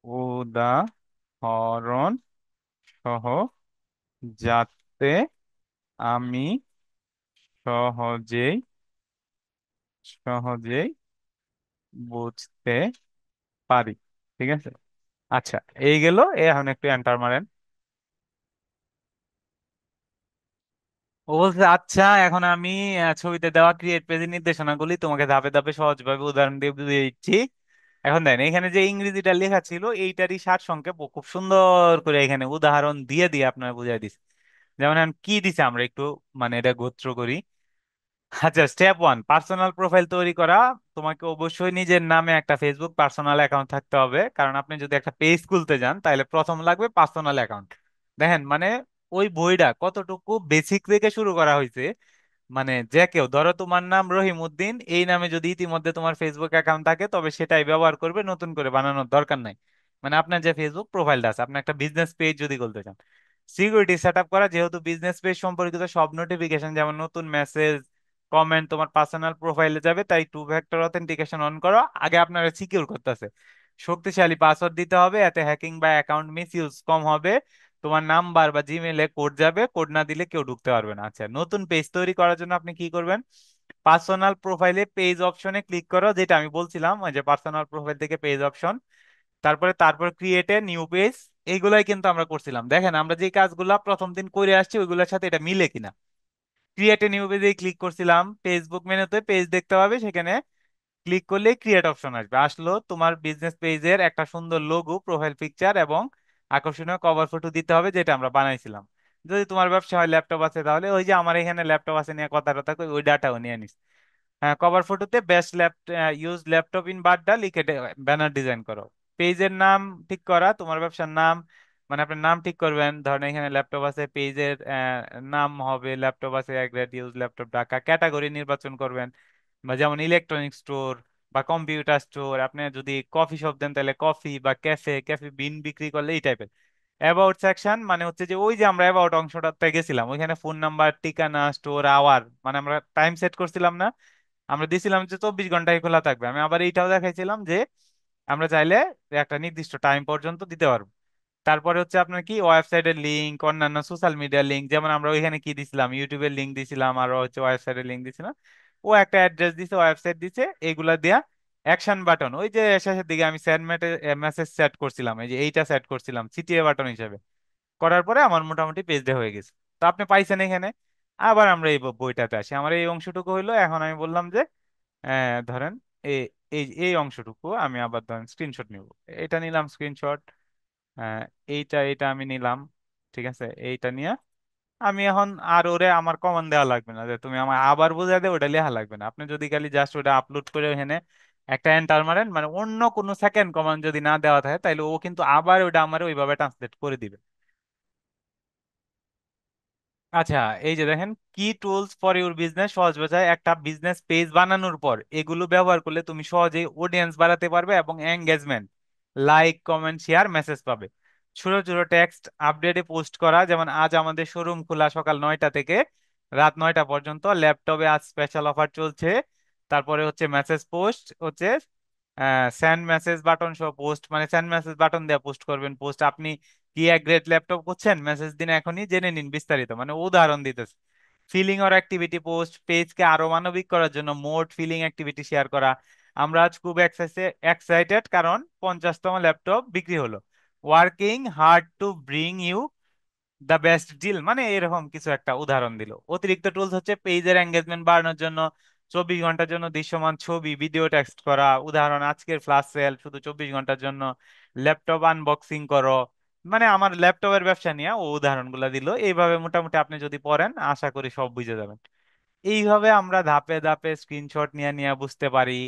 উদাহরণ সহ, যাতে আমি সহজেই সহজেই বুঝতে পারি, ঠিক আছে। আচ্ছা, এই গেল, এখন একটু এন্টার মারেন। ও বলছে আচ্ছা, এখন আমি ছবিতে দেওয়া ক্রিয়েট পেজের নির্দেশনাগুলি তোমাকে ধাপে ধাপে সহজভাবে উদাহরণ দিয়ে বুঝিয়ে দিচ্ছি। এখন দেন এখানে যে ইংরেজিটা লেখা ছিল এইটারই সারসংক্ষেপ ও খুব সুন্দর করে এখানে উদাহরণ দিয়ে দিয়ে আপনার বুঝাই দিচ্ছে। যেমন এখন কি দিছে আমরা একটু মানে এটা গোত্র করি। আচ্ছা, স্টেপ 1, পার্সোনাল প্রোফাইল তৈরি করা। তোমাকে অবশ্যই নিজের নামে একটা ফেসবুক পার্সোনাল অ্যাকাউন্ট থাকতে হবে, কারণ আপনি যদি একটা পেজ খুলতে যান তাহলে প্রথম লাগবে পার্সোনাল অ্যাকাউন্ট। দেখেন মানে ওই বইটা কতটুকু বেসিক থেকে শুরু করা হয়েছে। মানে যে কেউ, ধরো তোমার নাম রহিম উদ্দিন, এই নামে যদি ইতিমধ্যে তোমার ফেসবুক অ্যাকাউন্ট থাকে তবে সেটাই ব্যবহার করবে, নতুন করে বানানোর দরকার নাই। মানে আপনার যে ফেসবুক প্রোফাইলটা আছে, আপনি একটা বিজনেস পেজ যদি খুলতে চান, সিকিউরিটি সেট আপ করা, যেহেতু বিজনেস পেজ সম্পর্কিত সব নোটিফিকেশন যেমন নতুন মেসেজ, কমেন্ট তোমার পার্সোনাল প্রোফাইলে যাবে, তাই 2 ফ্যাক্টর অথেন্টিকেশন অন করো। আগে আপনারা সিকিউর করতেছে, শক্তিশালী পাসওয়ার্ড দিতে হবে, এতে হ্যাকিং বা অ্যাকাউন্ট মিস ইউজ কম হবে। তোমার নাম্বার বা জিমেলে কোড যাবে, কোড না দিলে কেউ ঢুকতে পারবে না। আচ্ছা, নতুন পেজ তৈরি করার জন্য আপনি কি করবেন? পার্সোনাল প্রোফাইলে পেজ অপশনে ক্লিক করো, যেটা আমি বলছিলাম, ওই যে পার্সোনাল প্রোফাইল থেকে পেজ অপশন, তারপর ক্রিয়েট এ নিউ পেজ। এইগুলাই কিন্তু আমরা করছিলাম। দেখেন আমরা যে কাজগুলা প্রথম দিন করে আসছি ওইগুলোর সাথে এটা মিলে কিনা। ক্রিয়েট এ নিউ পেজে ক্লিক করছিলাম, ফেসবুক মেনুতে পেজ দেখতে পাবে, সেখানে ক্লিক করলে ক্রিয়েট অপশন আসবে। আসলো তোমার বিজনেস পেজের একটা সুন্দর লোগো, প্রোফাইল পিকচার এবং আকর্ষণীয় কভার ফটো দিতে হবে, যেটা আমরা বানাইছিলাম। যদি তোমার ব্যবসা হয়, ল্যাপটপ আছে, তাহলে ওই যে আমার এখানে ল্যাপটপ আছে নিয়ে কথা টথা কই, ওই ডাটাও নিয়ে নিস। হ্যাঁ, কভার ফটোতে best use laptop in Badda লিখে ব্যানার ডিজাইন করো। পেজের নাম ঠিক করা, তোমার ব্যবসার নাম, মানে আপনার নাম ঠিক করবেন। ধরেন এখানে ল্যাপটপ আছে, পেজের নাম হবে ল্যাপটপ আছে great use laptop Dhaka. Category নির্বাচন করবেন, বা যেমন ইলেকট্রনিক স্টোর বা কম্পিউটার স্টোর। আপনি যদি কফি শপ দেন তাহলে কফি, বা ক্যাফে, ক্যাফে বিন বিক্রি করলে এই টাইপের। অ্যাবাউট সেকশন মানে হচ্ছে যে ওই যে আমরা অ্যাবাউট অংশটাতে গেছিলাম, ওইখানে ফোন নাম্বার, ঠিকানা, স্টোর আওয়ার, মানে আমরা টাইম সেট করছিলাম না, আমরা দিছিলাম যে 24 ঘন্টায় খোলা থাকবে। আমি আবার এইটাও দেখাইছিলাম যে আমরা চাইলে একটা নির্দিষ্ট টাইম পর্যন্ত দিতে পারবো। তারপরে হচ্ছে আপনার কি ওয়েবসাইটের লিংক, অন্যান্য সোশ্যাল মিডিয়ার লিংক, যেমন আমরা ওইখানে কি দিছিলাম, ইউটিউবের লিংক দিছিলাম, আর হচ্ছে ওয়েবসাইটের লিংক দিছিলাম। ও একটা অ্যাড্রেস দিছে, ওয়েবসাইট দিছে, এইগুলা দিয়া অ্যাকশন বাটন, ওই যে শেষের দিকে আমি সেন্ড মেসেজ সেট করছিলাম, এই যে এইটা সেট করছিলাম সিটিএ বাটন হিসেবে, করার পরে আমার মোটামুটি পেজটা হয়ে গেছে। তো আপনি পাইছেন এখানে। আবার আমরা এই বইটাতে আসি, আমার এই অংশটুকু হইলো। এখন আমি বললাম যে ধরেন এই এই এই অংশটুকু আমি আবার ধরেন স্ক্রিনশট নিব। এটা নিলাম স্ক্রিনশট। এইটা আমি নিলাম। ঠিক আছে, এইটা নিয়ে আমি এখন আর ওরে আমার কমান দেওয়া লাগবে না যে তুমি আমার আবার বুঝাই দে, ওটা লেখা লাগবে না। আপনি যদি খালি জাস্ট ওটা আপলোড করে এখানে একটা এন্টার মারেন, মানে অন্য কোনো সেকেন্ড কমান যদি না দেওয়া থাকে, তাহলে ও কিন্তু আবার ওটা আমার ওইভাবে ট্রান্সলেট করে দিবে। আচ্ছা, এই যে দেখেন, কি টুলস ফর ইউর বিজনেস, সহজ ভাষায় একটা বিজনেস পেজ বানানোর পর এগুলো ব্যবহার করলে তুমি সহজেই অডিয়েন্স বাড়াতে পারবে এবং engagement, like, comment, share, message পাবে। ছোট ছোট টেক্সট আপডেটে পোস্ট করা, যেমন আজ আমাদের শোরুম খোলা সকাল 9টা থেকে রাত 9টা পর্যন্ত, ল্যাপটপে আজ স্পেশাল অফার চলছে। তারপরে হচ্ছে মেসেজ পোস্ট হচ্ছে সেন্ড মেসেজ বাটন সহ পোস্ট, মানে সেন্ড মেসেজ বাটন দিয়ে পোস্ট করবেন। পোস্ট আপনি কি এক গ্রেট ল্যাপটপ করছেন, মেসেজ দিন এখনই, জেনে নিন বিস্তারিত, মানে উদাহরণ দিতেছে। ফিলিং অর অ্যাক্টিভিটি পোস্ট, পেজকে আরো মানবিক করার জন্য মোড ফিলিং অ্যাক্টিভিটি শেয়ার করা। আমরা আজ খুব এক্সাইটেড কারণ 50তম ল্যাপটপ বিক্রি হলো। Working hard to bring you the best deal, মানে এরকম কিছু একটা উদাহরণ দিল। অতিরিক্ত টুলস হচ্ছে পেজের এঙ্গেজমেন্ট বাড়ানোর জন্য 24 ঘন্টার জন্য দৃশ্যমান ছবি, ভিডিও, টেক্সট করা। উদাহরণ, আজকের ফ্লাশ সেল শুধু 24 ঘন্টার জন্য, ল্যাপটপ আনবক্সিং করো। মানে আমার ল্যাপটপের ব্যবসা নিয়ে ও উদাহরণগুলো দিল। এইভাবে মোটামুটি আপনি যদি পড়েন আশা করি সব বুঝে যাবেন। এইভাবে আমরা ধাপে ধাপে স্ক্রিনশট নিয়ে নিয়ে বুঝতে পারি।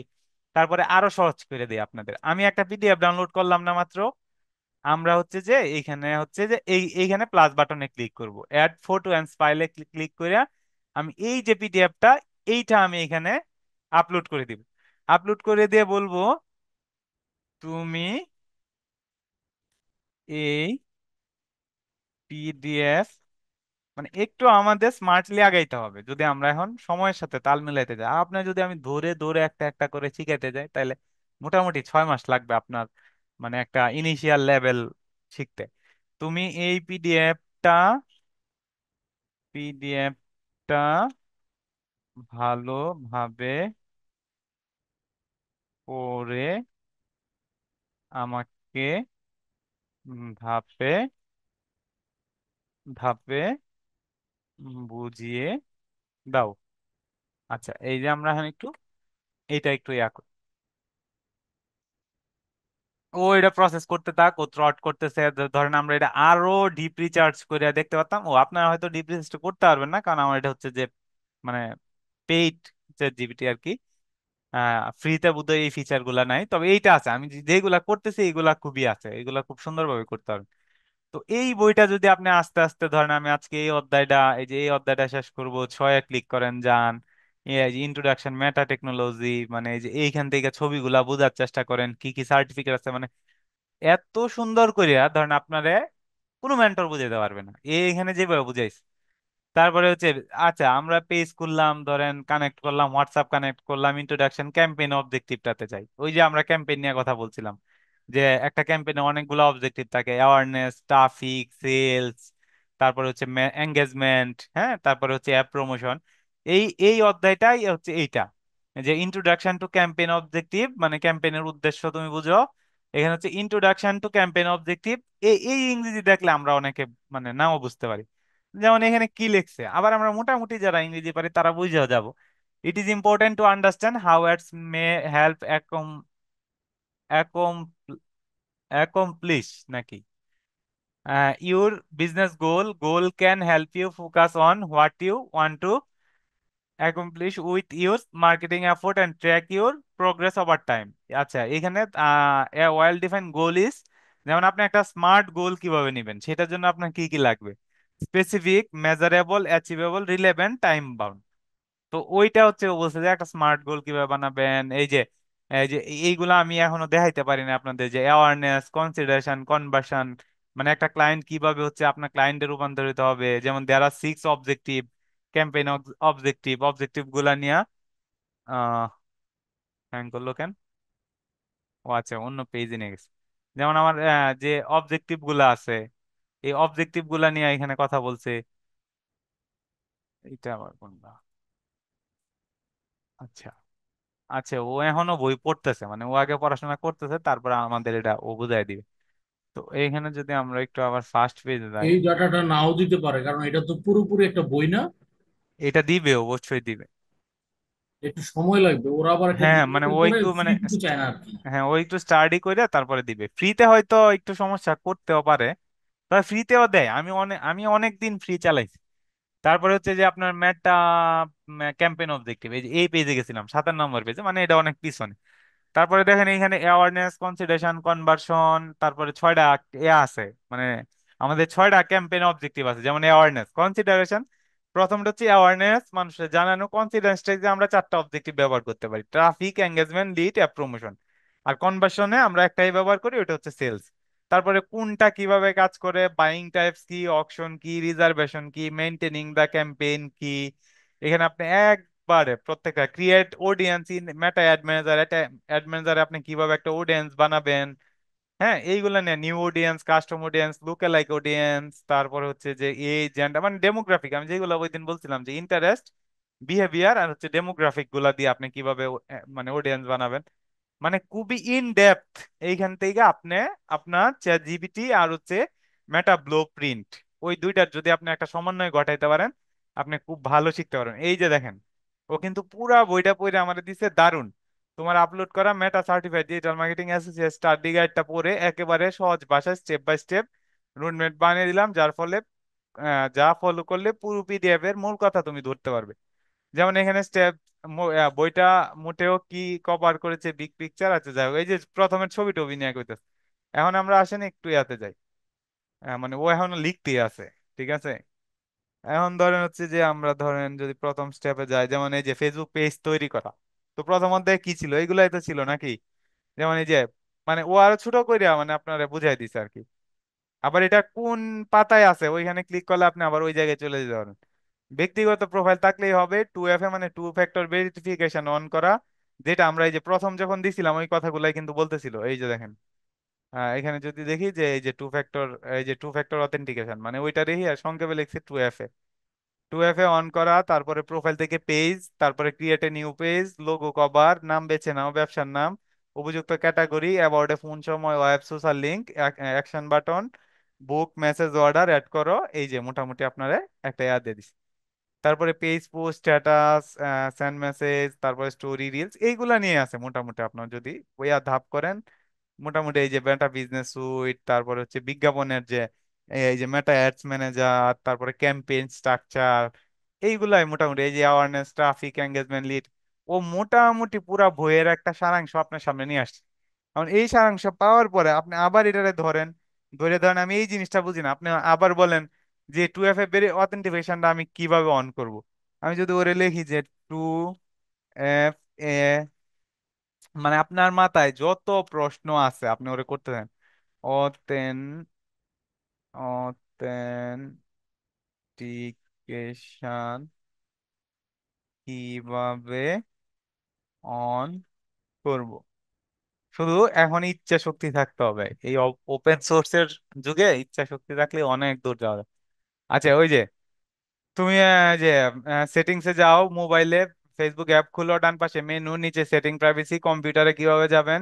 তারপরে আরো সহজ করে দিই আপনাদের, আমি একটা পিডিএফ ডাউনলোড করলাম না মাত্র। আমরা হচ্ছে যে এইখানে হচ্ছে যে এইখানে প্লাস বাটনে ক্লিক করব, অ্যাড ফটো এন্ড ফাইলে ক্লিক করে আমি এই যে পিডিএফটা, এইটা আমি এখানে আপলোড করে দিব। আপলোড করে দিয়ে বলবো তুমি এই পিডিএফ, মানে একটু আমাদের স্মার্টলি আগাইতে হবে যদি আমরা এখন সময়ের সাথে তাল মিলাইতে যাই। আপনার যদি আমি ধরে ধরে একটা একটা করে শিখাইতে যাই, তাহলে মোটামুটি 6 মাস লাগবে আপনার, মানে একটা ইনিশিয়াল লেভেল শিখতে। তুমি এই পিডিএফটা ভালোভাবে পড়ে আমাকে ধাপে ধাপে বুঝিয়ে দাও। আচ্ছা, এই যে আমরা এখন একটু এইটা একটু ও এটা প্রসেস করতে থাক, ও থ্রট করতেছে। ধরেন আমরা এটা আরো ডিপ রিসার্চ করে দেখতে পারতাম। ও আপনারা হয়তো ডিপ রিসার্চ করতে পারবেন না, কারণ আমার এটা হচ্ছে যে মানে পেইড চ্যাট জিপিটি আর কি। ফ্রিতে বোধহয় এই ফিচার গুলা নাই, তবে এইটা আছে। আমি যেগুলা করতেছি এইগুলা খুবই আছে, এইগুলা খুব সুন্দরভাবে করতে পারবেন। তো এই বইটা যদি আপনি আস্তে আস্তে ধরেন, আমি আজকে এই অধ্যায়টা, এই যে এই অধ্যায়টা শেষ করব, 6-এ ক্লিক করেন যান, এই যে ইন্ট্রোডাকশন মেটা টেকনোলজি, মানে এই যে এইখান থেকে ছবিগুলা বোঝার চেষ্টা করেন কি কি সার্টিফিকেট আছে, মানে এত সুন্দর করিয়া ধরেন আপনারে কোনো মেন্টর বুঝাইতে পারবে না, এইখানে যেভাবে বুঝাইছে। তারপরে হচ্ছে, আচ্ছা আমরা পেজ খুললাম, ধরেন কানেক্ট করলাম, হোয়াটসঅ্যাপ কানেক্ট করলাম, ইন্ট্রোডাকশন ক্যাম্পেইন অবজেক্টিভটাতে যাই। ওই যে আমরা ক্যাম্পেইন নিয়ে কথা বলছিলাম, যে একটা ক্যাম্পেইনে অনেকগুলো অবজেক্টিভ থাকে, অ্যাওয়ারনেস, ট্রাফিক, সেলস, তারপরে হচ্ছে এঙ্গেজমেন্ট, হ্যাঁ, তারপরে হচ্ছে অ্যাপ প্রমোশন। এই এই অধ্যায়টাই হচ্ছে এইটা, যে ইন্ট্রোডাকশন টু ক্যাম্পেইন অবজেক্টিভ, মানে ক্যাম্পেইনের উদ্দেশ্য তুমি বুঝো। এখানে হচ্ছে ইন্ট্রোডাকশন টু ক্যাম্পেইন অবজেক্টিভ। এই এই ইংরেজি দেখলে আমরা অনেকে মানে নাও বুঝতে পারি। যেমন এখানে কি লিখছে, আবার আমরা মোটামুটি যারা ইংরেজি পারি তারা বুঝেও যাব। It is important to understand how ads may help accomplish নাকি your business goal can help you focus on what you want to accomplish with your marketing effort and track your progress over time। আচ্ছা, এখানে a well defined goal is, যেমন আপনি একটা স্মার্ট গোল কিভাবে নেবেন, সেটার জন্য আপনার কি কি লাগবে: specific, measurable, achievable, relevant, time bound. তো ওইটা হচ্ছে ও বলছে যে একটা স্মার্ট গোল কিভাবে বানাবেন। এই যে এইগুলা আমি এখনো দেখাইতে পারি না আপনাদের, যে অ্যাওয়ারনেস, কনসিডারেশন, কনভার্সন, মানে একটা ক্লায়েন্ট কিভাবে হচ্ছে আপনার ক্লায়েন্টে রূপান্তরিত হবে। যেমন দেয়ার আর 6 অবজেক্টিভ, ক্যাম্পেইন অবজেক্টিভ গুলা নিয়ে আহ হ্যাং করলো কেন? ও আচ্ছা, অন্য পেজে নিয়ে গেছে। যেমন আমার যে অবজেক্টিভ গুলা আছে, এই অবজেক্টিভ গুলা নিয়ে এখানে কথা বলছে। এটা আবার কোনটা? আচ্ছা, আচ্ছা, ও এখনো বই পড়তেছে, মানে ও আগে পড়াশোনা করতেছে, তারপর আমাদের এটা ও বুঝাই দিবে। তো এইখানে যদি আমরা একটু আবার ফার্স্ট পেজে যাই, এই ডাটাটা নাও দিতে পারে, কারণ এটা তো পুরোপুরি একটা বই না। এটা দিবে, অবশ্যই দিবে। একটু সময় লাগবে, ওরা আবার একটা হ্যাঁ মানে ডিলিভারি ও করে একটু ফ্রি মানে দিতে চায় না আর কি। হ্যাঁ, ও একটু স্টাডি করে তারপরে দিবে। ফ্রিতে হয়তো একটু সমস্যা করতেও পারে, তবে ফ্রিতেও দেয়। আমি অনেক দিন ফ্রি চালাইছি। তারপরে হচ্ছে যে আপনার ম্যাটটা ক্যাম্পেইন অবজেক্টিভ, এই যে এই পেজে গেছিলাম 7 নম্বর পেজে, মানে এটা অনেক পিছনে। তারপরে দেখেন এখানে অ্যাওয়ারনেস, কনসিডারেশন, কনভার্সন, তারপরে 6টা আছে, মানে আমাদের 6টা ক্যাম্পেইন অবজেক্টিভ আছে। যেমন অ্যাওয়ারনেস, কনসিডারেশন, প্রথমটা হচ্ছে অ্যাওয়ারনেস, মানুষের জানানো। কনসিডারেশনটা যে আমরা 4টা অবজেক্টিভ ব্যবহার করতে পারি: traffic, engagement, lead, app promotion. আর কনভার্সনে আমরা একটাই ব্যবহার করি, ওটা হচ্ছে সেলস। তারপরে কোনটা কিভাবে কাজ করে, বাইং টাইপস কি, অকশন কি, রিজার্ভেশন কি, মেইনটেনিং দ্য ক্যাম্পেইন কি। এখানে আপনি একবারে প্রত্যেকটা create audience in Meta ad manager, ad ম্যানেজারে আপনি কিভাবে একটা অডিয়েন্স বানাবেন, হ্যাঁ, এইগুলো নিয়ে new audience, custom audience, lookalike audience, তারপরে হচ্ছে যে এই জেন্ডার মানে ডেমোগ্রাফিক, আমি যেগুলো ওই দিন বলছিলাম যে ইন্টারেস্ট, বিহেভিয়ার আর হচ্ছে ডেমোগ্রাফিক গুলা দিয়ে আপনি কিভাবে মানে অডিয়েন্স বানাবেন। মানে খুবই ইন ডেপথ। এইখান থেকে আপনি আপনার চ্যাট জিপিটি আর হচ্ছে মেটা ব্লু প্রিন্ট, ওই দুইটার যদি আপনি একটা সমন্বয় ঘটাইতে পারেন, আপনি খুব ভালো শিখতে পারবেন। এই যে দেখেন, ও কিন্তু পুরা বইটা পড়ে আমাদের দিছে, দারুন। তোমার আপলোড করা Meta certified digital marketing associate study গাইডটা পড়ে একেবারে সহজ ভাষায় স্টেপ বাই স্টেপ রুটম্যাপ বানিয়ে দিলাম, যার ফলে যা ফলো করলে পুরো পিডিএফ এর মূল কথা তুমি ধরতে পারবে। যেমন এখানে স্টেপ, বইটা মোটেও কি কভার করেছে বিগ পিকচার আছে, যাই হোক, এই যে প্রথমের ছবি টবি নিয়ে কইতেছে। এখন আমরা আসেন একটু ইয়াতে যাই, মানে ও এখনো লিখতেই আছে, ঠিক আছে। এখন ধরেন হচ্ছে যে আমরা ধরেন যদি প্রথম স্টেপে যাই, যেমন এই যে ফেসবুক পেজ তৈরি করা, তো প্রথম অধ্যায়ে কি ছিল, এগুলাই তো ছিল নাকি। যেমন এই যে, মানে ও আরো ছোট কইরা মানে আপনারা বুঝাই দিছে আর কি। আবার এটা কোন পাতায় আছে, ওইখানে ক্লিক করলে আপনি আবার ওই জায়গায় চলে যেতে পারেন। ব্যক্তিগত প্রোফাইল থাকলেই হবে, 2FA মানে টু ফ্যাক্টর ভেরিফিকেশন অন করা, যেটা আমরা এই যে প্রথম যখন দিছিলাম ওই কথাগুলাই কিন্তু বলতেছিল। এই যে দেখেন, এখানে যদি দেখি যে এই যে টু ফ্যাক্টর অথেন্টিকেশন, মানে ওইটা দেখি আর সংক্ষেপে লিখছি 2FA। 2FA অন করা, তারপরে প্রোফাইল থেকে পেজ, তারপরে create a new page, logo, cover, নাম বেছে নাও, ব্যবসার নাম, উপযুক্ত ক্যাটাগরি, অ্যাবাউট এ ফোন, সময়, web, social link, action button, book, message, order add করো। এই যে মোটামুটি আপনারা একটা অ্যাড দিয়ে দিচ্ছি। তারপরে page post, status, send message, তারপরে স্টোরি, রিলস, এইগুলা নিয়ে আছে মোটামুটি। আপনার যদি ওই আর ধাপ করেন, মোটামুটি এই যে মেটা বিজনেস সুইট, তারপরে হচ্ছে বিজ্ঞাপনের যে এই যে মেটা অ্যাডস ম্যানেজার, তারপরে ক্যাম্পেইন স্ট্রাকচার, এইগুলাই মোটামুটি, এই যে অ্যাওয়ারনেস, ট্রাফিক, এঙ্গেজমেন্ট, লিড, ও মোটামুটি পুরা বইয়ের একটা সারাংশ আপনার সামনে নিয়ে আসছে। এখন এই সারাংশ পাওয়ার পরে আপনি আবার এটারে ধরেন, ধরেন আমি এই জিনিসটা বুঝি না, আপনি আবার বলেন যে 2FA এর অথেন্টিকেশনটা আমি কিভাবে অন করব। আমি যদি ওরে লিখি যে 2FA, মানে আপনার মাথায় যত প্রশ্ন আছে আপনি ওরে করতে দেন, অথেন অথেন্টিকেশন কিভাবে অন করব। শুধু এখন ইচ্ছা শক্তি থাকতে হবে, এই ওপেন সোর্সের যুগে ইচ্ছা শক্তি থাকলে অনেক দূর যাওয়া যায়। আচ্ছা, ওই যে তুমি যে সেটিংসে যাও মোবাইলে, ফেসবুক অ্যাপ খুলো, ডান পাশে মেনু, নিচে সেটিং, প্রাইভেসি, কম্পিউটারে কিভাবে যাবেন,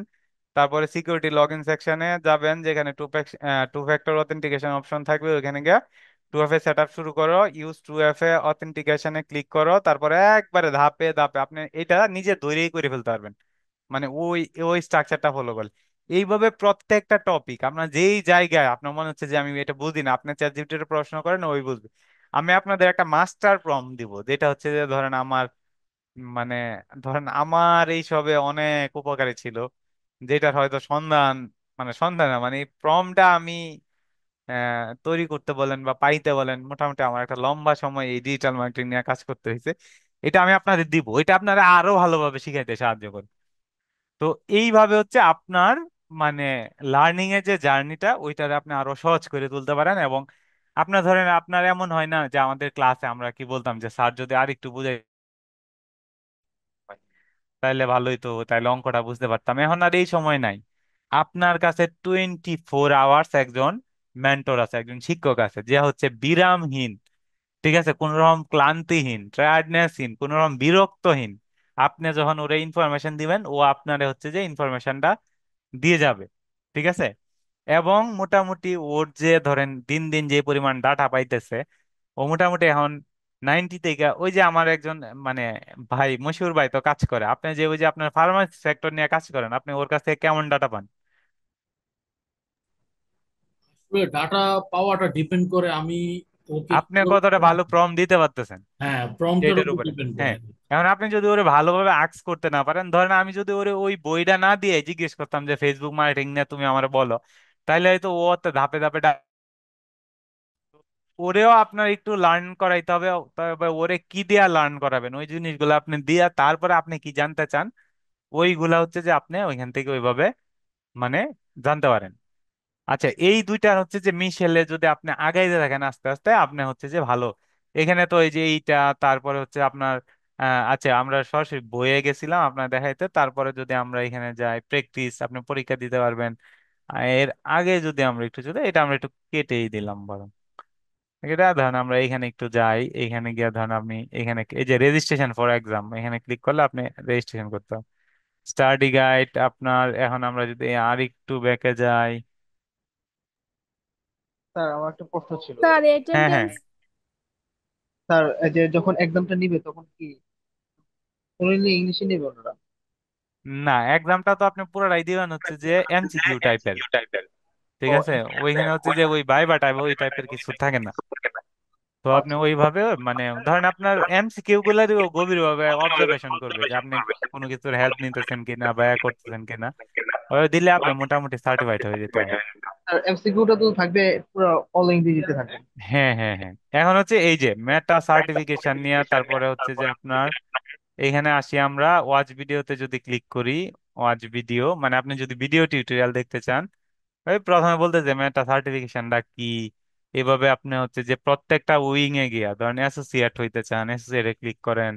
তারপরে সিকিউরিটি লগ ইন সেকশনে যাবেন, যেখানে টু ফ্যাক্টর অথেন্টিকেশন অপশন থাকবে, ওইখানে গিয়ে 2FA সেট আপ শুরু করো, ইউজ 2FA অথেন্টিকেশনে ক্লিক করো, তারপরে একবারে ধাপে ধাপে আপনি এটা নিজে তৈরি করে ফেলতে পারবেন, মানে ওই ওই স্ট্রাকচারটা ফলো করলে। এইভাবে প্রত্যেকটা টপিক আপনার যেই জায়গায় আপনার মনে হচ্ছে যে আমি এটা বুঝি না, আপনি চ্যাট জিপিটির প্রশ্ন করেন, ওই বুঝবে। আমি আপনাদের একটা মাস্টার প্রম দিব, যেটা হচ্ছে যে ধরেন আমার, মানে ধরেন আমার এই সবে অনেক উপকারী ছিল, যেটার হয়তো সন্ধান, মানে সন্ধান না, মানে প্রমটা আমি তৈরি করতে বলেন বা পাইতে বলেন, মোটামুটি আমার একটা লম্বা সময় এই ডিজিটাল মার্কেটিং নিয়ে কাজ করতে হয়েছে। এটা আমি আপনাদের দিব, এটা আপনারা আরো ভালোভাবে শিখাইতে সাহায্য করবে। তো এইভাবে হচ্ছে আপনার, মানে লার্নিং এর যে জার্নিটা ওইটারে আপনি আরো সহজ করে তুলতে পারেন। এবং আপনার ধরেন আপনার এমন হয় না যে আমাদের ক্লাসে আমরা কি বলতাম যে স্যার যদি আর একটু বুঝাই তাইলে ভালোই তো, তাইলে অঙ্কটা বুঝতে পারতাম, এখন আর এই সময় নাই। আপনার কাছে 24 আওয়ার্স একজন মেন্টর আছে, একজন শিক্ষক আছে, যে হচ্ছে বিরামহীন, ঠিক আছে, কোন রকম ক্লান্তিহীন, টায়ার্ডনেসহীন, কোন রকম বিরক্তহীন। আপনি যখন ওরে ইনফরমেশন দিবেন, ও আপনারে হচ্ছে যে ইনফরমেশনটা দিয়ে যাবে, ঠিক আছে। এবং মোটামুটি ওর যে ধরেন দিন দিন যে পরিমাণ ডাটা পাইতেছে, ও মোটামুটি এখন 90 থেকে, ওই যে আমার একজন, মানে ভাই মশিউর ভাই তো কাজ করে, আপনি যে ওই যে আপনার ফার্মাসি সেক্টর নিয়ে কাজ করেন, আপনি ওর কাছ থেকে কেমন ডাটা পান? ডাটা পাওয়াটা ডিপেন্ড করে আমি ওকে আপনি কতটা ভালো প্রম দিতে পারতেছেন হ্যাঁ, প্রম্পটের সেটার উপর উপরে। ডিপেন্ড করে। হ্যাঁ, এখন আপনি যদি ওরে ভালোভাবে আক্স করতে না পারেন, ধরেন আমি যদি ওরে ওই বইটা না দিয়ে জিজ্ঞেস করতাম যে ফেসবুক মার্কেটিং নিয়ে তুমি আমার বলো, তাইলে হয়তো ও তো ধাপে ধাপে ওরেও আপনার একটু লার্ন করাইতে হবে। তবে ওরে কি দিয়া লার্ন করাবেন, ওই জিনিসগুলো আপনি দিয়া তারপরে আপনি কি জানতে চান ওইগুলা হচ্ছে যে আপনি ওইখান থেকে ওইভাবে মানে জানতে পারেন। আচ্ছা, এই দুইটা হচ্ছে যে মিশেলে যদি আপনি আগাইতে থাকেন আস্তে আস্তে, আপনি হচ্ছে যে ভালো। এখানে তো এই যে এইটা, তারপরে হচ্ছে আপনার আচ্ছা আমরা সরাসরি বইয়ে গেছিলাম আপনার দেখাইতে, তারপরে যদি আমরা এখানে যাই প্র্যাকটিস, আপনি পরীক্ষা দিতে পারবেন। এর আগে যদি আমরা একটু, যদি এটা আমরা একটু কেটেই দিলাম বরং, এটা ধরেন আমরা এখানে একটু যাই, এখানে গিয়ে ধরেন আপনি এখানে এই যে রেজিস্ট্রেশন ফর এক্সাম, এখানে ক্লিক করলে আপনি রেজিস্ট্রেশন করতে হবে। স্টাডি গাইড আপনার, এখন আমরা যদি আর একটু ব্যাকে যাই। স্যার আমার একটা প্রশ্ন ছিল। স্যার হ্যাঁ, হ্যাঁ। অ্যাটেন্ডেন্স। স্যার এই যে যখন এক্সামটা নিবে তখন কি অনলি ইংলিশে নেবে ওনারা? না, এক্সামটা তো আপনি পুরোটাই দিবেন হচ্ছে যে এমসিকিউ টাইপের, ঠিক ও আছে। ওইখানে হচ্ছে যে ওই ভাইবা টাইপ ওই টাইপের কিছু থাকে না। তো আপনি আচ্ছা। ওইভাবে, মানে ধরেন আপনার এমসিকিউ গুলার গভীরভাবে অবজারভেশন করবে যে আপনি কোনো কিছুর হেল্প নিতেছেন কিনা বা ইয়া করতেছেন কিনা, ওই দিলে আপনি মোটামুটি সার্টিফাইড হয়ে যেতে পারেন। আর এমসিকিউটা তো থাকবে পুরো অল ইংরেজিতে থাকবে। হ্যাঁ, হ্যাঁ, হ্যাঁ। এখন হচ্ছে এই যে মেটা সার্টিফিকেশন নিয়ে, তারপরে হচ্ছে যে আপনার এখানে আসি আমরা ওয়াচ ভিডিওতে যদি ক্লিক করি, ওয়াচ ভিডিও মানে আপনি যদি ভিডিও টিউটোরিয়াল দেখতে চান, ওই প্রথমে বলতে যে মেটা সার্টিফিকেশনটা কি। এভাবে আপনি হচ্ছে যে প্রত্যেকটা উইং এ গিয়া ধরেন অ্যাসোসিয়েট হইতে চান, অ্যাসোসিয়েটে ক্লিক করেন,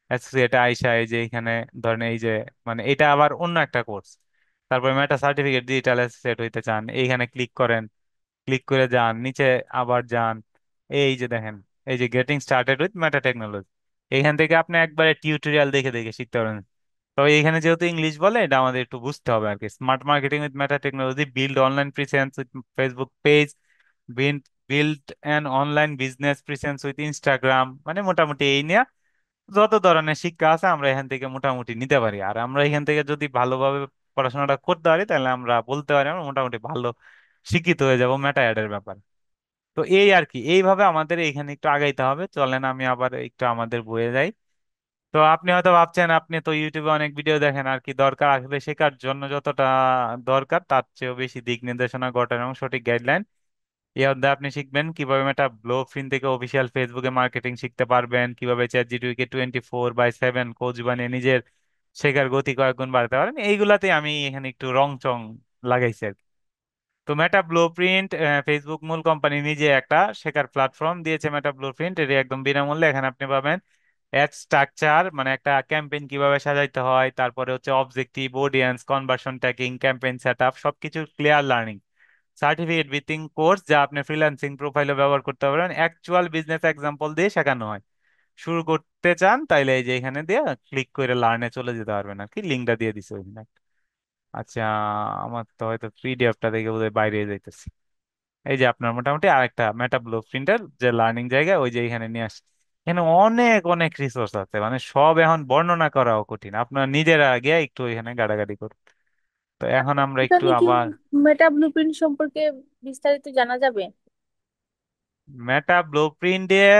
অ্যাসোসিয়েটে আইসা এই যে এখানে ধরেন এই যে, মানে এটা আবার অন্য একটা কোর্স। তারপর মেটা সার্টিফিকেট ডিজিটাল অ্যাসোসিয়েট হইতে চান, এইখানে ক্লিক করেন, ক্লিক করে যান নিচে, আবার যান, এই যে দেখেন এই যে getting started with meta technology, এইখান থেকে আপনি একবারে টিউটোরিয়াল দেখে দেখে শিখতে পারেন। তবে এখানে যেহেতু ইংলিশ বলে এটা আমাদের একটু বুঝতে হবে আর কি। Smart marketing with meta technology, build online presence with Facebook page, build build an online business presence with Instagram, মানে মোটামুটি এই নিয়ে যত ধরনের শিক্ষা আছে আমরা এখান থেকে মোটামুটি নিতে পারি। আর আমরা এখান থেকে যদি ভালোভাবে পড়াশোনাটা করতে পারি, তাহলে আমরা বলতে পারি আমরা মোটামুটি ভালো শিক্ষিত হয়ে যাব মেটা অ্যাডের ব্যাপারে। তো এই আর কি, এইভাবে আমাদের এইখানে একটু আগাইতে হবে। চলেন আমি আবার একটু আমাদের বইয়ে যাই। তো আপনি হয়তো ভাবছেন আপনি তো ইউটিউবে অনেক ভিডিও দেখেন, আর কি দরকার, আসলে শেখার জন্য যতটা দরকার তার চেয়েও বেশি দিক নির্দেশনা ঘটানো এবং সঠিক গাইডলাইন। এই অধ্যায়ে আপনি শিখবেন কিভাবে মেটা ব্লু প্রিন্ট থেকে অফিসিয়াল ফেসবুকে মার্কেটিং শিখতে পারবেন, কিভাবে চ্যাট জিটিকে 24/7 কোচ বানিয়ে নিজের শেখার গতি কয়েক গুণ বাড়াতে পারেন। এইগুলাতে আমি এখানে একটু রং চং লাগাইছি আর কি। তো মেটা ব্লু প্রিন্ট, ফেসবুক মূল কোম্পানি নিজে একটা শেখার প্ল্যাটফর্ম দিয়েছে মেটা ব্লু প্রিন্ট, এটি একদম বিনামূল্যে। এখানে আপনি পাবেন অ্যাড স্ট্রাকচার, মানে একটা ক্যাম্পেইন কিভাবে সাজাইতে হয়, তারপরে হচ্ছে objective, audience, conversion tracking, campaign setup, সবকিছু ক্লিয়ার লার্নিং, সার্টিফিকেট ভিত্তিক কোর্স যা আপনি ফ্রিল্যান্সিং প্রোফাইলে ব্যবহার করতে পারেন, অ্যাকচুয়াল বিজনেস এক্সাম্পল দিয়ে শেখানো হয়। শুরু করতে চান তাইলে এই যে এখানে দিয়ে ক্লিক করে লার্নে চলে যেতে পারবেন আর কি, লিঙ্কটা দিয়ে দিছে ওইখানে। আচ্ছা, আমার তো হয়তো পিডিএফটা দেখে বোধহয় বাইরে যাইতেছে। এই যে আপনার মোটামুটি আরেকটা মেটা ব্লু প্রিন্টার যে লার্নিং জায়গা, ওই যে এখানে নিয়ে আসছে। এখানে অনেক অনেক রিসোর্স আছে, মানে সব এখন বর্ণনা করাও কঠিন, আপনার নিজেরা গিয়ে একটু এখানে গাড়াগাড়ি করুন। তো এখন আমরা একটু এখানে কি আবার মেটা ব্লুপ্রিন্ট সম্পর্কে বিস্তারিত জানা যাবে? মেটা ব্লুপ্রিন্ট দিয়ে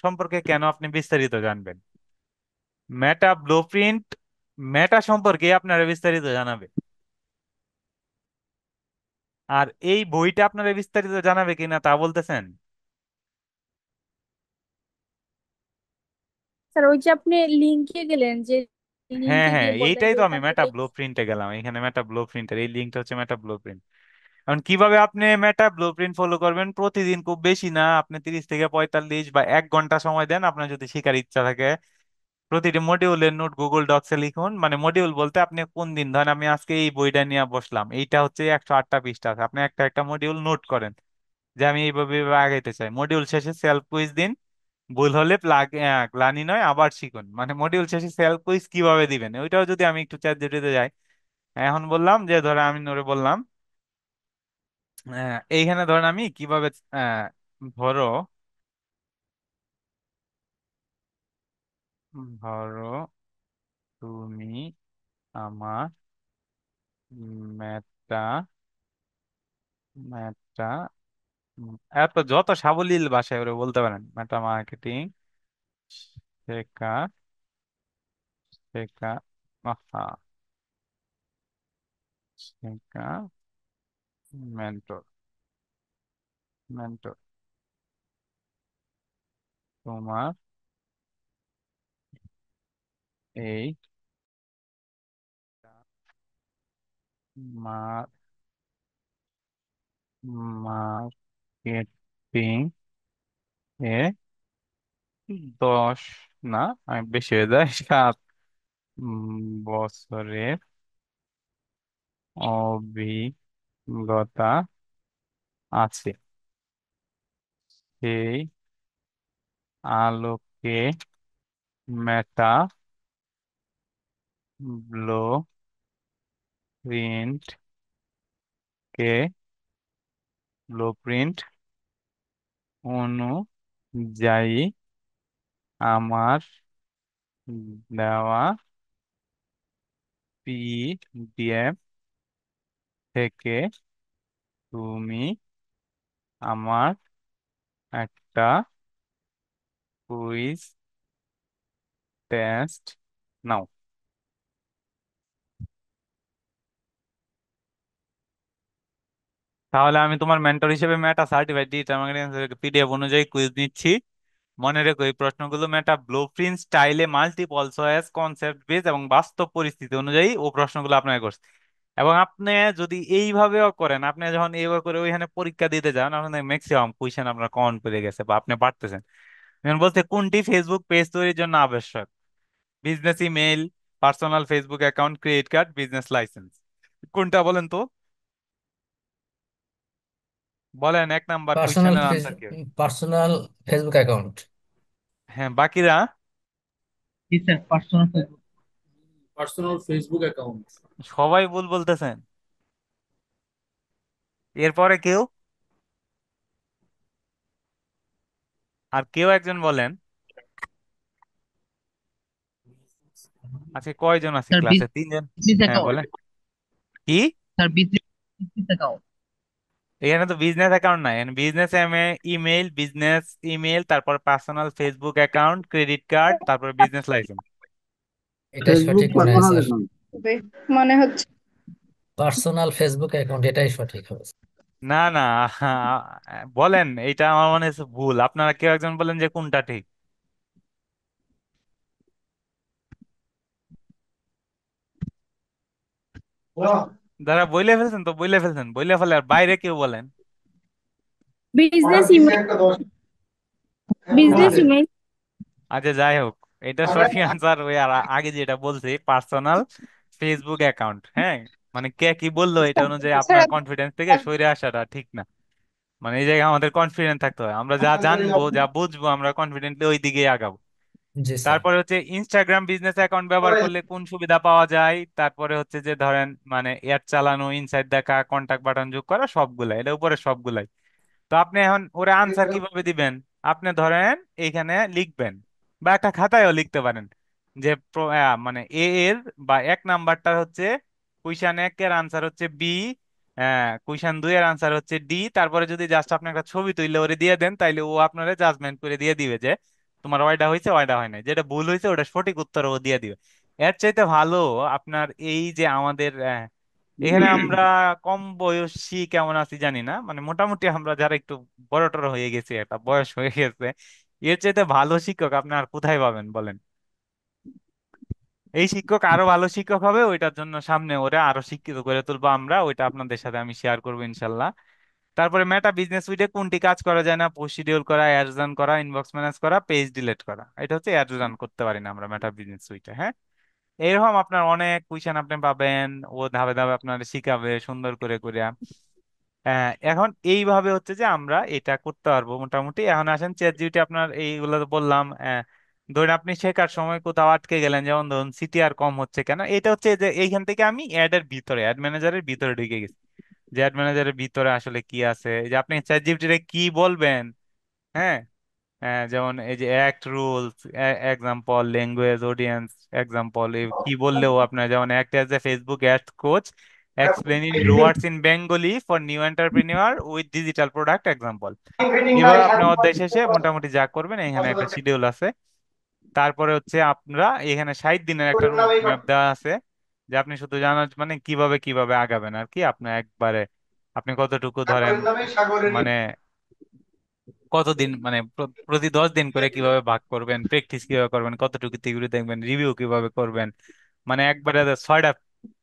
সম্পর্কে কেন আপনি বিস্তারিত জানবেন? মেটা ব্লুপ্রিন্ট মেটা সম্পর্কে আপনারা বিস্তারিত জানাবে, আর এই বইটা আপনারা বিস্তারিত জানাবে কিনা তা বলতেছেন? স্যার, ওই যে আপনি লিঙ্কে গেলেন, যে হ্যাঁ লিঙ্কে হ্যাঁ, গিয়ে বললেন এইটাই যে তো আমি ওখান মেটা থেকে। ব্লুপ্রিন্টে গেলাম, এখানে মেটা ব্লুপ্রিন্টের এই লিঙ্কটা হচ্ছে মেটা ব্লুপ্রিন্ট। এখন কিভাবে আপনি মেটা ব্লুপ্রিন্ট ফলো করবেন? প্রতিদিন, খুব বেশি না, আপনি 30 থেকে 45 বা 1 ঘন্টা সময় দেন আপনার যদি শেখার ইচ্ছা থাকে। প্রতিটি মডিউলের নোট গুগল ডক্সে লিখুন, মানে মডিউল বলতে আপনি কোন দিন, ধরেন আমি আজকে এই বইটা নিয়ে বসলাম, এইটা হচ্ছে 108টা পৃষ্ঠা আছে, আপনি একটা একটা মডিউল নোট করেন যে আমি এইভাবে এইভাবে আগাইতে চাই। মডিউল শেষে সেলফ কুইজ দিন, ভুল হলে গ্লানি নয় আবার শিখুন। মানে মডিউল শেষে সেলফ কুইজ কিভাবে দিবেন ওইটাও যদি আমি একটু চ্যাট জিপিটিতে যাই, এখন বললাম যে ধরো আমি নরে বললাম এইখানে ধরেন আমি কিভাবে, আহ, ধরো ধরো তুমি আমার মেটা মেটা এত যত সাবলীল ভাষায় ওরা বলতে পারেন, মেটা মার্কেটিং শেখা শেখা আহা, শেখা মেন্টর মেন্টর তোমার এই মার্কেটিং এ 10, না আমি বেশি হয়ে যায়, 7 বছরের অভিজ্ঞতা আছে। সেই আলোকে মেটা ব্লু প্রিন্ট কে ব্লুপ্রিন্ট অনুযায়ী আমার দেওয়া পিডিএফ থেকে তুমি আমার একটা কুইজ টেস্ট নাও। তাহলে আমি তোমার মেন্টর হিসেবে মেটা সার্টিফাইড ডিজিটাল মার্কেটিং পিডিএফ অনুযায়ী কুইজ নিচ্ছি। মনে রেখো এই প্রশ্নগুলো মেটা ব্লুপ্রিন্ট স্টাইলে, মাল্টিপল চয়েস, কনসেপ্ট বেস এবং বাস্তব পরিস্থিতি অনুযায়ী ও প্রশ্নগুলো আপনাকে করছে। এবং আপনি যদি এইভাবেও করেন, আপনি যখন এইভাবে করে ওইখানে পরীক্ষা দিতে যান, আপনার ম্যাক্সিমাম কোয়েশ্চেন আপনার কমন পেয়ে গেছে বা আপনি পারতেছেন। যেমন বলতে কোনটি ফেসবুক পেজ তৈরির জন্য আবশ্যক? Business email, personal Facebook account, credit card, business licence. কোনটা বলেন তো? বলেন 1 নাম্বার পার্সোনাল কোয়েশ্চেনের আনসার কি হবে? Personal Facebook account. হ্যাঁ, বাকিরা? জি sir, personal Facebook. Personal Facebook account. সবাই ভুল বলতেছেন। এরপরে কেউ, আর কেউ একজন বলেন। আচ্ছা, কয়জন আছে স্যার ক্লাসে? 3 জন। বিজনেস হ্যাঁ অ্যাকাউন্ট। বলেন। কি? Sir business account. এখানে তো বিজনেস অ্যাকাউন্ট নাই, বিজনেস ইমেল, বিজনেস ইমেল, তারপর personal Facebook account, credit card, তারপর বিজনেস লাইসেন্স। এটাই ফেসবুক সঠিক মনে হয় পার্সোনাল স্যার। অ্যাকাউন্ট। মনে হচ্ছে। পার্সোনাল ফেসবুক অ্যাকাউন্ট এটাই সঠিক হবে। না না, বলেন, এইটা আমার মনে হচ্ছে ভুল, আপনারা কেউ একজন বলেন যে কোনটা ঠিক। যারা বইলে ফেলছেন তো বইলে ফেলছেন, বইলে ফেলে আর বাইরে কেউ বলেন। Business email, business email. আচ্ছা যাই হোক, এটা সঠিক আনসার। ওই আর আগে যেটা বলছি পার্সোনাল ফেসবুক অ্যাকাউন্ট, হ্যাঁ। মানে কে কি বললো এটা অনুযায়ী আপনার কনফিডেন্স থেকে সরে আসাটা ঠিক না। মানে এই জায়গায় আমাদের কনফিডেন্ট থাকতে হয়, আমরা যা জানবো যা বুঝবো আমরা কনফিডেন্টলি ওই দিকে আগাবো। জি স্যার। তারপরে হচ্ছে ইনস্টাগ্রাম বিজনেস অ্যাকাউন্ট ব্যবহার করলে কোন সুবিধা পাওয়া যায়, তারপরে হচ্ছে যে ধরেন মানে অ্যাড চালানো, ইনসাইট দেখা, কন্টাক্ট বাটন যোগ করা, সবগুলাই এটা উপরে সবগুলাই। তো আপনি এখন ওরা আনসার কিভাবে দিবেন? আপনি ধরেন এইখানে লিখবেন বা একটা খাতায়ও লিখতে পারেন যে মানে এ এর বা 1 নাম্বারটা হচ্ছে কুইশন 1 এর আনসার হচ্ছে বি, কুইশন 2 এর আনসার হচ্ছে ডি। তারপরে যদি জাস্ট আপনি একটা ছবি তুলে ওরে দিয়ে দেন তাইলে ও আপনারা জাজমেন্ট করে দিয়ে দিবে যে তোমার ওয়টা হয়েছে ওয়টা হয় নাই, যেটা ভুল হয়েছে ওটা সঠিক উত্তর ও দিয়ে দিবে। এর চাইতে ভালো আপনার এই যে আমাদের এখানে আমরা কম বয়সী কেমন আছি জানি না, মানে মোটামুটি আমরা যারা একটু বড় টড় হয়ে গেছি, একটা বয়স হয়ে গেছে, এর চাইতে ভালো শিক্ষক আপনি আর কোথায় পাবেন বলেন? এই শিক্ষক আরো ভালো শিক্ষক হবে, ওইটার জন্য সামনে ওরে আরো শিক্ষিত করে তুলবো আমরা, ওইটা আপনাদের সাথে আমি শেয়ার করবো ইনশাল্লাহ। তারপরে মেটা বিজনেস সুইটে কোনটি কাজ করা যায় না? পোস্ট শিডিউল করা, অ্যাডস রান করা, ইনবক্স ম্যানেজ করা, পেজ ডিলিট করা। এটা হচ্ছে অ্যাডস রান করতে পারি না আমরা মেটা বিজনেস সুইটে, হ্যাঁ। এরকম আপনার অনেক কুইশন আপনি পাবেন, ও ধাপে ধাপে আপনার শিখাবে সুন্দর করে করে। এখন এইভাবে হচ্ছে যে আমরা এটা করতে পারবো মোটামুটি। এখন আসেন চ্যাট জিপিটি, আপনার এইগুলো তো বললাম। ধরুন আপনি শেখার সময় কোথাও আটকে গেলেন, যেমন ধরুন সিটিআর কম হচ্ছে কেন, এটা হচ্ছে যে এইখান থেকে আমি অ্যাড ম্যানেজারের ভিতরে ঢুকে গেছি, যে অ্যাড ম্যানেজারের ভিতরে আসলে কি আছে, এই যে আপনি চ্যাট জিপিটি কি বলবেন, হ্যাঁ। যেমন এই যে act rules, example, language, audience, example, কি বললেও আপনার যেমন act as a Facebook ad coach, explaining words in Bengali for new entrepreneur with digital product example. এভাবে আপনি অধ্যায় শেষে মোটামুটি যা করবেন, এখানে একটা শিডিউল আছে। তারপরে হচ্ছে আপনারা এখানে 60 দিনের একটা রুট ম্যাপ দেওয়া আছে, যে আপনি শুধু জানার মানে কিভাবে কিভাবে আগাবেন আর কি। আপনি একবারে আপনি কতটুকু ধরেন মানে কতদিন মানে প্রতি 10 দিন করে কিভাবে ভাগ করবেন, প্র্যাকটিস কিভাবে করবেন, কতটুকু থিওরি দেখবেন, রিভিউ কিভাবে করবেন। মানে একবারে 6টা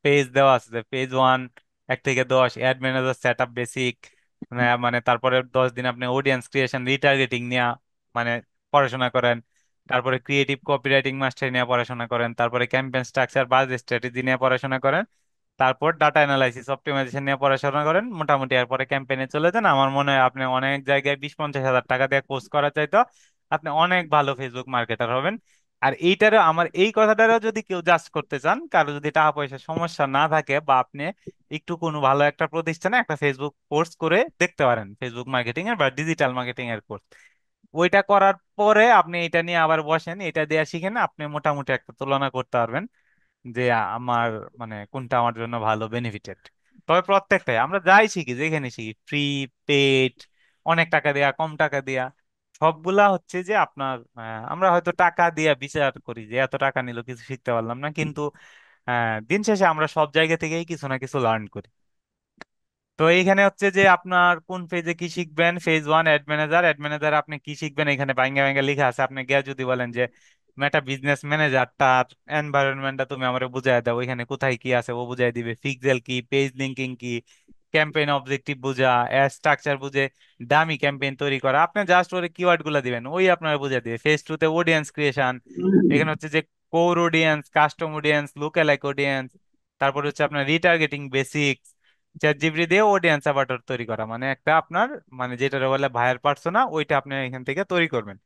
পেজ দেওয়া আছে, যে পেজ 1 1 থেকে 10 add manager set up basic, মানে তারপরে 10 দিন আপনি অডিয়েন্স ক্রিয়েশন রিটার্গেটিং নিয়ে মানে পড়াশোনা করেন। তারপরে ক্রিয়েটিভ কপিরাইটিং মাস্টারি নিয়ে পড়াশোনা করেন। তারপরে ক্যাম্পেইন স্ট্রাকচার বাজেট স্ট্র্যাটেজি নিয়ে পড়াশোনা করেন। তারপর ডাটা অ্যানালাইসিস অপটিমাইজেশন নিয়ে পড়াশোনা করেন মোটামুটি। এরপরে ক্যাম্পেইনে চলে যান। আমার মনে হয় আপনি অনেক জায়গায় 20-50 হাজার টাকা দিয়ে কোর্স করা চাইতো, আপনি অনেক ভালো ফেসবুক মার্কেটার হবেন। আর এইটারও আমার এই কথাটারও যদি কেউ জাজ করতে চান, কারো যদি টাকা পয়সার সমস্যা না থাকে, বা আপনি একটু কোনো ভালো একটা প্রতিষ্ঠানে একটা ফেসবুক কোর্স করে দেখতে পারেন, ফেসবুক মার্কেটিং এর বা ডিজিটাল মার্কেটিং এর কোর্স। ওইটা করার পরে আপনি এটা নিয়ে আবার বসেন, এটা দিয়ে শিখেন, আপনি মোটামুটি একটা তুলনা করতে পারবেন যে আমার মানে কোনটা আমার জন্য ভালো বেনিফিটেড। তবে প্রত্যেকটাই আমরা যাই শিখি, যেখানে শিখি, ফ্রি, পেড, অনেক টাকা দেয়া, কম টাকা দেয়া, সবগুলা হচ্ছে যে আপনার আমরা হয়তো টাকা দিয়ে বিচার করি যে এত টাকা নিল কিছু শিখতে পারলাম না, কিন্তু দিন শেষে আমরা সব জায়গা থেকেই কিছু না কিছু লার্ন করি। তো এইখানে হচ্ছে যে আপনার কোন ফেজে কি শিখবেন, ফেজ 1 অ্যাড ম্যানেজার আপনি কি শিখবেন এখানে ভাঙ্গা ভাঙ্গা লেখা আছে। আপনি গিয়ে যদি বলেন যে মেটা বিজনেস ম্যানেজার তার এনভায়রনমেন্টটা তুমি আমারে বুঝাই দাও, ওইখানে কোথায় কি আছে ও বুঝাই দিবে, পিক্সেল কি, পেজ লিঙ্কিং কি, ক্যাম্পেইন অবজেক্টিভ বুঝা, অ্যাড স্ট্রাকচার বুঝে ডামি ক্যাম্পেইন তৈরি করা, আপনি জাস্ট ওরে কিওয়ার্ড গুলা দিবেন, ওই আপনারা বুঝাই দিবে। ফেজ 2 তে অডিয়েন্স ক্রিয়েশন, এখানে হচ্ছে যে core audience, custom audience, lookalike audience, তারপর হচ্ছে আপনার রিটার্গেটিং বেসিক, চ্যাট জিপিটি দিয়ে অডিয়েন্স অ্যাভাটার তৈরি করা, মানে একটা আপনার মানে যেটা বলে ভাইয়ার পার্সোনা, ওইটা আপনি এখান থেকে তৈরি করবেন।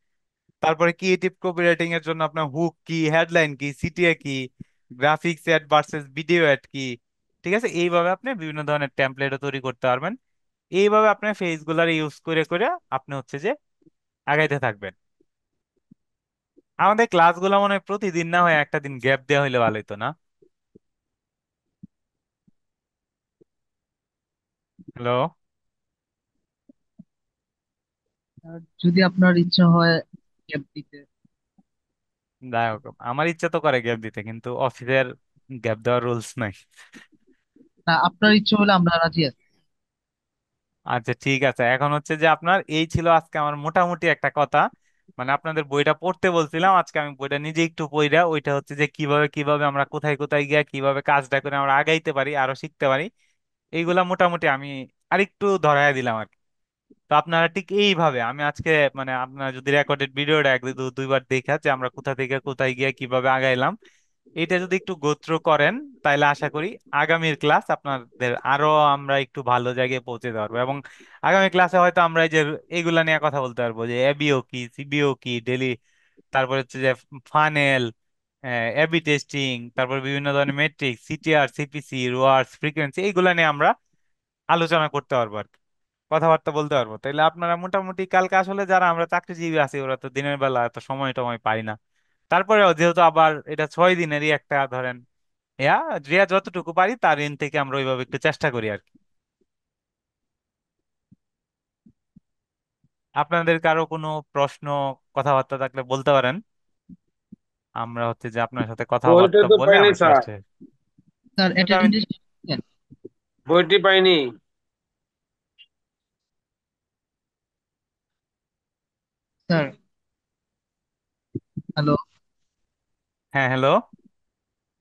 তারপরে ক্রিয়েটিভ কপিরাইটিং এর জন্য আপনার হুক কি, হেডলাইন কি, সিটিএ কি, graphics ad versus video ad কি, ঠিক আছে। এইভাবে আপনি বিভিন্ন ধরনের টেমপ্লেটও তৈরি করতে পারবেন। এইভাবে আপনি ফেস গুলার ইউজ করে করে আপনি হচ্ছে যে আগাইতে থাকবেন। আমাদের ক্লাসগুলো মনে হয় প্রতিদিন না হয় একটা দিন গ্যাপ দেওয়া হইলে ভালো হতো না? হ্যালো। আর যদি আপনার ইচ্ছা হয় গ্যাপ দিতে, যাই হোক, আমার ইচ্ছা তো করে গ্যাপ দিতে, কিন্তু অফিসের গ্যাপ দেওয়ার রুলস নাই। না আপনার ইচ্ছা হলে আমরা রাজি আছি। আচ্ছা ঠিক আছে, এখন হচ্ছে যে আপনার এই ছিল আজকে আমার মোটামুটি একটা কথা। মানে আপনাদের বইটা পড়তে বলছিলাম, আজকে আমি বইটা নিজে একটু পড়া, ওইটা হচ্ছে যে কিভাবে কিভাবে আমরা কোথায় কোথায় গিয়ে কিভাবে কাজটা করে আমরা আগাইতে পারি, আরো শিখতে পারি, এইগুলা মোটামুটি আমি আরেকটু ধরায় দিলাম আর কি। তো আপনারা ঠিক এইভাবে আমি আজকে, মানে আপনারা যদি রেকর্ডেড ভিডিওটা এক দুইবার দেখা যে আমরা কোথা থেকে কোথায় গিয়ে কিভাবে আগাইলাম, এটা যদি একটু গোত্র করেন, তাহলে আশা করি আগামীর ক্লাস আপনাদের আরো আমরা একটু ভালো জায়গায় পৌঁছে দিতে পারবো। এবং আগামী ক্লাসে হয়তো আমরা এই যে এগুলা নিয়ে কথা বলতে পারবো, যে এবিও কি, সিবিও কি, ডেলি, তারপর হচ্ছে যে ফানেল, এবি টেস্টিং, তারপর বিভিন্ন ধরনের মেট্রিক, সিটিআর, সিপিসি, রোয়ার্স, ফ্রিকোয়েন্সি, এইগুলা নিয়ে আমরা আলোচনা করতে পারবো আর কি, কথাবার্তা বলতে পারবো। তাইলে আপনারা মোটামুটি কালকে, আসলে যারা আমরা চাকরিজীবী আছি ওরা তো দিনের বেলা এত সময় টময় পাই না, তারপরেও যেহেতু আবার এটা 6 দিনেরই একটা ধরেন, রিয়া যতটুকু পারি তার ইন থেকে আমরা ওইভাবে একটু চেষ্টা করি আর কি। আপনাদের কারো কোনো প্রশ্ন, কথাবার্তা থাকলে বলতে পারেন। আমরা হচ্ছে যে আপনার সাথে বইটা কথাবার্তা তো বলে পাইনি আমরা স্যার, ক্লাসে। স্যার আমি, অ্যাটেন্ডেন্স। বইটি পাইনি। Sir hello. হ্যাঁ হ্যালো।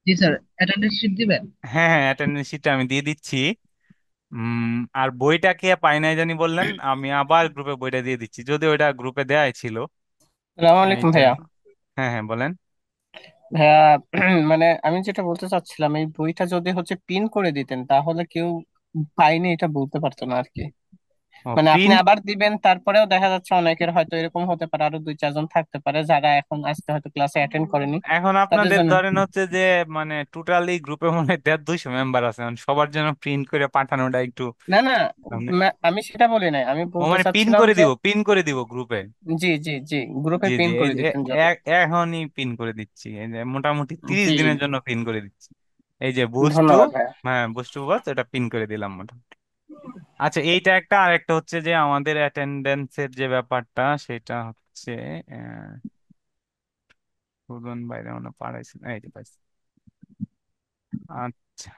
জি স্যার, অ্যাটেন্ডেন্স শিট দিবেন। হ্যাঁ হ্যাঁ, অ্যাটেন্ডেন্স শিটটা আমি দিয়ে দিচ্ছি। আর বইটা কে পাই নাই জানি বললেন, আমি আবার গ্রুপে বইটা দিয়ে দিচ্ছি, যদি ওইটা গ্রুপে দেওয়াই ছিল। সালাম আলাইকুম এইটা, ভাইয়া। হ্যাঁ হ্যাঁ বলেন। ভাইয়া মানে আমি যেটা বলতে চাচ্ছিলাম, এই বইটা যদি হচ্ছে পিন করে দিতেন তাহলে কেউ পাইনি এটা বলতে পারতো না আর কি। ও মানে আপনি প্রিন্ট, আবার দিবেন, তারপরেও দেখা যাচ্ছে অনেকের হয়তো এরকম হতে পারে, আরো দুই চারজন থাকতে পারে যারা এখন আজকে হয়তো ক্লাসে অ্যাটেন্ড করেনি, এখন তাদের আপনাদের জন্য। ধরেন হচ্ছে যে, মানে টোটালি গ্রুপে মনে হয় 150-200 মেম্বার আছে, মানে সবার জন্য প্রিন্ট করে পাঠানোটা একটু না না, মানে, আমি সেটা বলি নাই, আমি ও বলতে মানে পিন চাচ্ছিলাম করে যে দিব, পিন করে দিব গ্রুপে। জি জি জি, গ্রুপে জি পিন জি, করে দিতেন যদি। এখনই পিন করে দিচ্ছি, এই যে মোটামুটি 30 জি দিনের জি, জন্য পিন করে দিচ্ছি। এই যে বুস্টু, ধন্যবাদ ভাইয়া। হ্যাঁ বুস্টু বস, এটা পিন করে দিলাম মোটামুটি। আচ্ছা এইটা একটা, আর একটা হচ্ছে যে আমাদের অ্যাটেন্ডেন্সের যে ব্যাপারটা, সেটা হচ্ছে সুজন বাইরে মনে পাঠাইছে, এই যে পাইছি। আচ্ছা,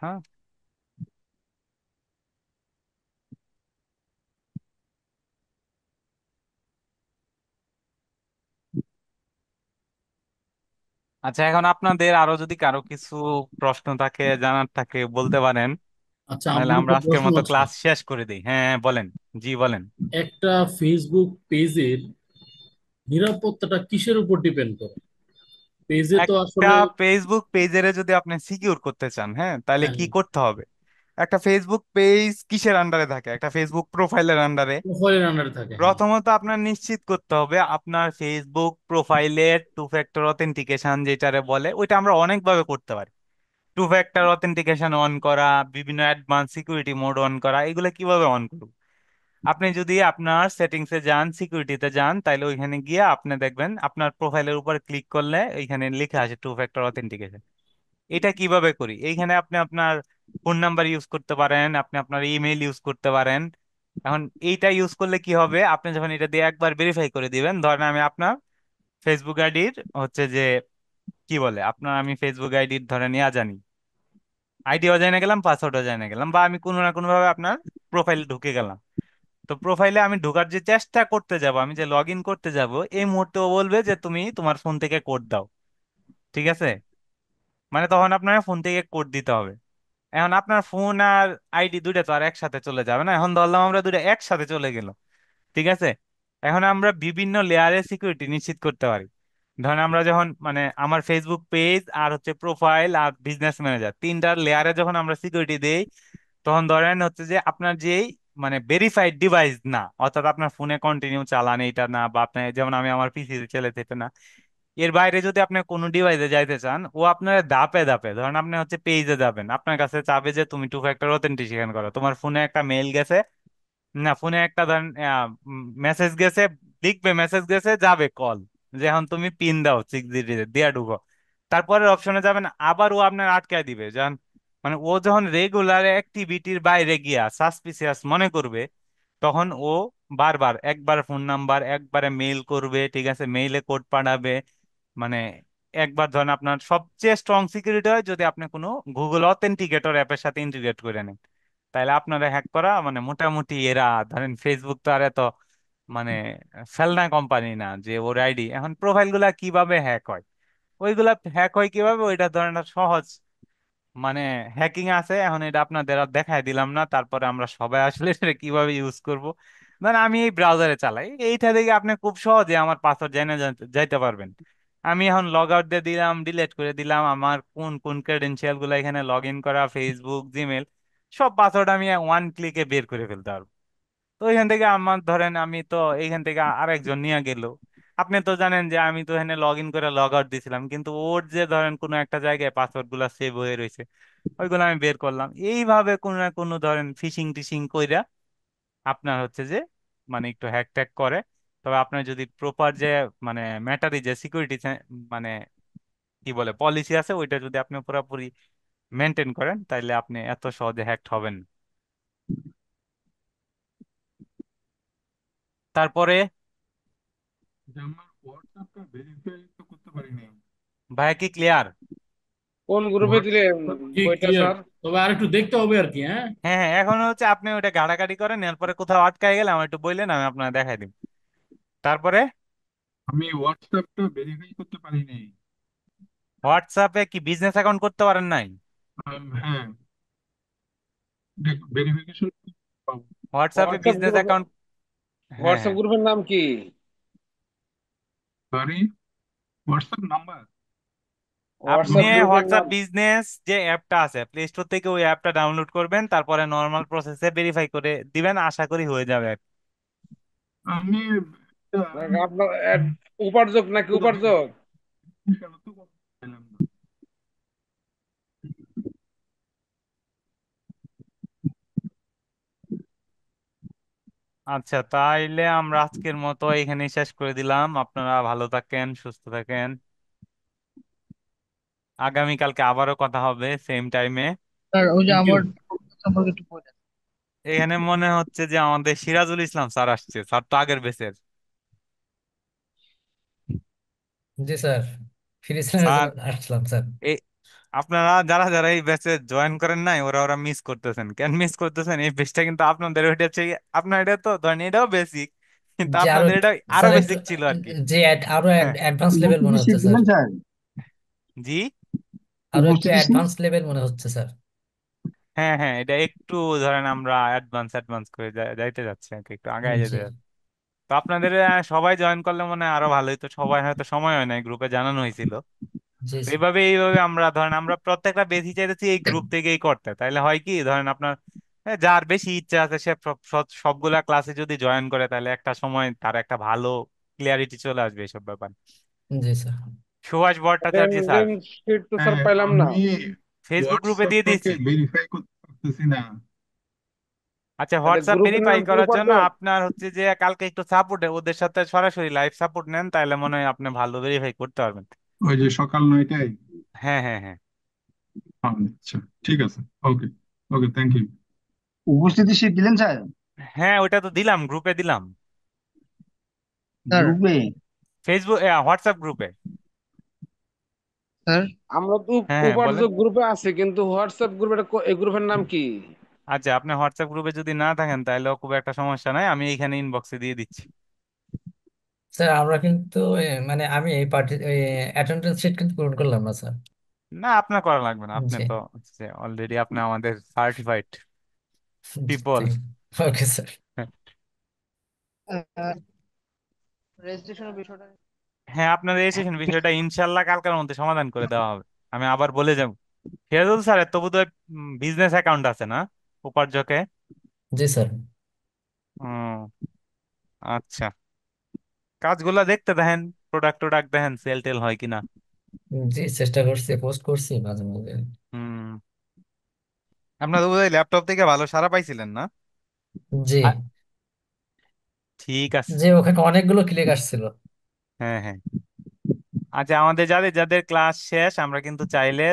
আচ্ছা এখন আপনাদের আরো যদি কারো কিছু প্রশ্ন থাকে, জানার থাকে, বলতে পারেন, আচ্ছা, নাহলে আমার আমরা একটা আজকের প্রশ্ন মতো আছে। ক্লাস শেষ করে দিই। হ্যাঁ হ্যাঁ, বলেন। জি বলেন। একটা ফেসবুক পেজের নিরাপত্তাটা কিসের উপর ডিপেন্ড করে? পেজে তো একটা আসলে ফেসবুক পেজের যদি আপনি সিকিউর করতে চান, হ্যাঁ, তাহলে হ্যাঁ, কি করতে হবে? একটা ফেসবুক পেজ কিসের আন্ডারে থাকে? একটা ফেসবুক প্রোফাইলের আন্ডারে। প্রোফাইলের আন্ডারে থাকে, হ্যাঁ। প্রথমত আপনার নিশ্চিত করতে হবে আপনার ফেসবুক প্রোফাইলের টু ফ্যাক্টর অথেন্টিকেশন যেটারে বলে, ওইটা আমরা অনেকভাবে করতে পারি। টু ফ্যাক্টর অথেন্টিকেশন অন করা, বিভিন্ন অ্যাডভান্স সিকিউরিটি মোড অন করা, এগুলো কিভাবে অন করব? আপনি যদি আপনার সেটিংসে যান, সিকিউরিটিতে যান, তাহলে ওইখানে গিয়ে আপনি দেখবেন আপনার প্রোফাইলের উপর ক্লিক করলে ওইখানে লেখা আছে টু ফ্যাক্টর অথেন্টিকেশন। এটা কিভাবে করি? এইখানে আপনি আপনার ফোন নাম্বার ইউজ করতে পারেন, আপনি আপনার ইমেল ইউজ করতে পারেন। এখন এইটা ইউজ করলে কি হবে, আপনি যখন এটা দিয়ে একবার ভেরিফাই করে দিবেন, ধরেন আমি আপনার ফেসবুক আইডির হচ্ছে যে, কি বলে আপনার, আমি ফেসবুক আইডির ধরেন জানি, আইডিও জেনে গেলাম, পাসওয়ার্ডও জেনে গেলাম, বা আমি কোনো না কোনো ভাবে আপনার প্রোফাইলে ঢুকে গেলাম। তো প্রোফাইলে আমি ঢোকার যে চেষ্টা করতে যাব, আমি যে লগ ইন করতে যাব, এই মুহূর্তে ও বলবে যে তুমি তোমার ফোন থেকে কোড দাও। ঠিক আছে, মানে তখন আপনার ফোন থেকে কোড দিতে হবে। এখন আপনার ফোন আর আইডি দুইটা তো আর একসাথে চলে যাবে না, এখন ধরলাম আমরা দুইটা একসাথে চলে গেল। ঠিক আছে, এখন আমরা বিভিন্ন লেয়ারে সিকিউরিটি নিশ্চিত করতে পারি। ধরেন আমরা যখন, মানে আমার ফেসবুক পেজ আর হচ্ছে প্রোফাইল আর বিজনেস ম্যানেজার, তিনটার লেয়ারে যখন আমরা সিকিউরিটি দেই, তখন ধরেন হচ্ছে যে আপনার যেই, মানে ভেরিফাইড ডিভাইস না, অর্থাৎ আপনার ফোনে কন্টিনিউ চালান এটা না, বা আপনার যেমন আমি আমার পিসি চালাতে না, এর বাইরে যদি আপনি কোনো ডিভাইসে যাইতে চান, ও আপনার ধাপে ধাপে, ধরেন আপনি হচ্ছে পেজে যাবেন, আপনার কাছে চাবে যে তুমি টু ফ্যাক্টর অথেন্টিকেশন করো, তোমার ফোনে একটা মেইল গেছে, না ফোনে একটা ধরেন মেসেজ গেছে, লিখবে মেসেজ গেছে, যাবে কল, যে এখন তুমি পিন দাও 6 ডিজিট দিয়া ঢুকো, তারপরের অপশনে যাবেন, আবার ও আপনার আটকায় দিবে, যখন মানে ও যখন রেগুলার অ্যাক্টিভিটির বাইরে গিয়া সাসপিসিয়াস মনে করবে, তখন ও বারবার একবার ফোন নাম্বার একবারে মেইল করবে, ঠিক আছে, মেইলে কোড পাঠাবে। মানে একবার ধরেন আপনার সবচেয়ে স্ট্রং সিকিউরিটি হয় যদি আপনি কোনো গুগল অথেন্টিকেটর অ্যাপের সাথে ইন্টিগ্রেট করে নেন, তাহলে আপনারা হ্যাক করা মানে মোটামুটি এরা ধরেন ফেসবুক তো আর এত মানে ফেলনা কোম্পানি না যে ওর আইডি এখন প্রোফাইল গুলা কিভাবে হ্যাক হয়, ওইগুলা হ্যাক হয় কিভাবে ওইটা ধরেন আর সহজ মানে হ্যাকিং আছে। এখন এটা আপনাদের আর দেখাই দিলাম না, তারপরে আমরা সবাই আসলে এটা কিভাবে ইউজ করব। মানে আমি এই ব্রাউজারে চালাই, এইটা দেখে আপনি খুব সহজে আমার পাসওয়ার্ড জেনে যাইতে পারবেন। আমি এখন লগ আউট দিয়ে দিলাম, ডিলিট করে দিলাম, আমার কোন কোন ক্রেডেনশিয়াল গুলো এখানে লগ ইন করা, ফেসবুক, জিমেল, সব পাসওয়ার্ড আমি ওয়ান ক্লিকে বের করে ফেলতে পারবো। তো এখান থেকে আমার ধরেন আমি তো এইখান থেকে আরেকজন নিয়ে গেল, আপনি তো জানেন যে আমি তো এখানে লগ ইন করে লগ আউট দিছিলাম, কিন্তু ওর যে ধরেন কোনো একটা জায়গায় পাসওয়ার্ড গুলা সেভ হয়ে রয়েছে, ওইগুলো আমি বের করলাম। এইভাবে কোনো না কোনো ধরেন ফিশিং টিশিং কইরা আপনার হচ্ছে যে মানে একটু হ্যাক ট্যাক করে। তবে আপনার যদি প্রপার যে মানে ম্যাটারি যে সিকিউরিটি মানে কি বলে পলিসি আছে, ওইটা যদি আপনি পুরোপুরি মেনটেন করেন তাইলে আপনি এত সহজে হ্যাক হবেন না। তারপরে যে আমার হোয়াটসঅ্যাপটা ভেরিফাই তো করতে পারি নাই। ভাইয়া কি ক্লিয়ার? কোন গ্রুপে দিলে হোয়াটসঅ্যাপ জি বইটা ক্লিয়ার, স্যার? তবে আর একটু দেখতে হবে আর কি। হ্যাঁ, হ্যাঁ হ্যাঁ, এখন হচ্ছে আপনি ওইটা ঘাটাঘাটি করেন, এরপরে কোথাও আটকায় গেলে আমার একটু বললেন, আমি আপনাকে দেখাই দিব। তারপরে আমি হোয়াটসঅ্যাপটা ভেরিফাই করতে পারি নাই। হোয়াটসঅ্যাপে কি বিজনেস অ্যাকাউন্ট করতে পারেন নাই? হ্যাঁ, ভেরিফিকেশন পাবো। হোয়াটসঅ্যাপে হোয়াটসঅ্যাপ বিজনেস গ্রুপ, অ্যাকাউন্ট, হ্যাঁ হোয়াটসঅ্যাপ হ্যাঁ, গ্রুপের নাম কি? Sorry, WhatsApp number. আপনি হোয়াটসঅ্যাপ গ্রুপের হোয়াটসঅ্যাপ নাম। বিজনেস যে অ্যাপটা আছে প্লে স্টোর থেকে ওই অ্যাপটা ডাউনলোড করবেন, তারপরে নর্মাল প্রসেসে ভেরিফাই করে দিবেন, আশা করি হয়ে যাবে। আমি মানে আপনার উপার্জক নাকি উপার্জক? কেন তো পেলাম না। আচ্ছা, তাইলে আমরা আজকের মতো এখানেই শেষ করে দিলাম। আপনারা ভালো থাকেন, সুস্থ থাকেন। আগামীকালকে আবারও কথা হবে সেম টাইমে। স্যার ওই যে থ্যাংক ইউ। আমার সম্পর্কে একটু বলেন। এখানে মনে হচ্ছে যে আমাদের সিরাজুল ইসলাম স্যার আসছে, স্যার তো আগের বেচের। জি স্যার, ফ্রি ছিলেন স্যার এজন্য আসলাম স্যার। এই আপনারা যারা যারা এই ব্যাচে জয়েন করেন নাই, ওরা ওরা মিস করতেছেন। কেন মিস করতেছেন? এই বেচটা কিন্তু আপনাদের ওইটা হচ্ছে আপনার এটা তো ধরেন এটাও বেসিক, কিন্তু যে আরো আপনাদের এটা আরো স্যার একটু বেসিক ছিল আর কি। যে আরো হ্যাঁ অ্যাডভান্স লেভেল মনে উপস্থিতি হচ্ছে শীট স্যার। দিলেন স্যার? জি, আরো একটু উপস্থিতি শীট। অ্যাডভান্স লেভেল মনে হচ্ছে স্যার। হ্যাঁ হ্যাঁ, এটা একটু ধরেন আমরা অ্যাডভান্স অ্যাডভান্স করে যাইতে যাচ্ছি আর কি, একটু আগায় যেতে জি যাচ্ছি। তো আপনাদের সবাই জয়েন করলে মনে হয় আরো ভালোই, তো সবাই হয়তো সময় হয় না, গ্রুপে জানানো হয়েছিল। জি তো স্যার। এইভাবে আমরা ধরেন আমরা প্রত্যেকটা বেশি চাইতেছি এই গ্রুপ থেকেই করতে, তাইলে হয় কি ধরেন আপনার যার বেশি ইচ্ছা আছে সে সবগুলা ক্লাসে যদি জয়েন করে, তাহলে একটা সময় তার একটা ভালো ক্লিয়ারিটি চলে আসবে এইসব ব্যাপার। জি sir. Subhash Bhattacharya sir, attendance sheet তো স্যার হ্যাঁ, পাইলাম না। আমি ফেসবুক গ্রুপে দিয়ে হোয়াটসঅ্যাপটাকে দিয়েছি। ভেরিফাই করতে পারতেছি না। আচ্ছা, তাহলে হোয়াটসঅ্যাপ গ্রুপের ভেরিফাই নাম কি করার জন্য উপার্জক? আপনার হচ্ছে যে কালকে একটু সাপোর্টে ওদের সাথে সরাসরি লাইভ সাপোর্ট নেন, তাহলে মনে হয় আপনি ভালো ভেরিফাই করতে পারবেন। ওই যে সকাল 9টায়। হ্যাঁ হ্যাঁ হ্যাঁ আচ্ছা, ঠিক আছে। ওকে। ওকে, থ্যাংক ইউ। উপস্থিতি শীট দিলেন স্যার? হ্যাঁ, ওইটা তো দিলাম, গ্রুপে দিলাম, স্যার গ্রুপে? ফেসবুক হোয়াটসঅ্যাপ গ্রুপে। স্যার আমরা তো হ্যাঁ হ্যাঁ বলেন। উপার্জক গ্রুপে আছি, কিন্তু হোয়াটসঅ্যাপ গ্রুপে এই গ্রুপের নাম কি? আচ্ছা, আপনি হোয়াটসঅ্যাপ গ্রুপে যদি না থাকেন তাহলেও খুব একটা সমস্যা নাই, আমি এইখানে ইনবক্সে দিয়ে দিচ্ছি। স্যার আমরা কিন্তু মানে আমি এই পার্টি অ্যাটেন্ডেন্স শিট কিন্তু পূরণ করলাম না স্যার। না, আপনার করা লাগবে না, আপনি জি তো অলরেডি আপনি আমাদের সার্টিফাইড পিপল। জি। Okay sir. রেজিস্ট্রেশনের বিষয়টা। হ্যাঁ, আপনার রেজিস্ট্রেশন বিষয়টা ইনশাল্লাহ কালকের মধ্যে সমাধান করে দেওয়া হবে, আমি আবার বলে যাব। ফিয়াজুল স্যারের তো বোধহয় বিজনেস অ্যাকাউন্ট আছে না উপার্জকে? জি স্যার। ও আচ্ছা, কাজগুলা দেখতে দেখেন, প্রোডাক্ট টোডাক্ট দেখেন সেল টেল হয় কিনা। জি চেষ্টা করছি, পোস্ট করছি মাঝে মাঝে। হুম, আপনার তো বোধহয় ল্যাপটপ থেকে ভালো সাড়া পাইছিলেন না? জি। আ- ঠিক আছে। যে ওখানে অনেকগুলো ক্লিক আসছিল। হ্যাঁ হ্যাঁ, আচ্ছা, আমাদের যাদের যাদের ক্লাস শেষ আমরা কিন্তু চাইলে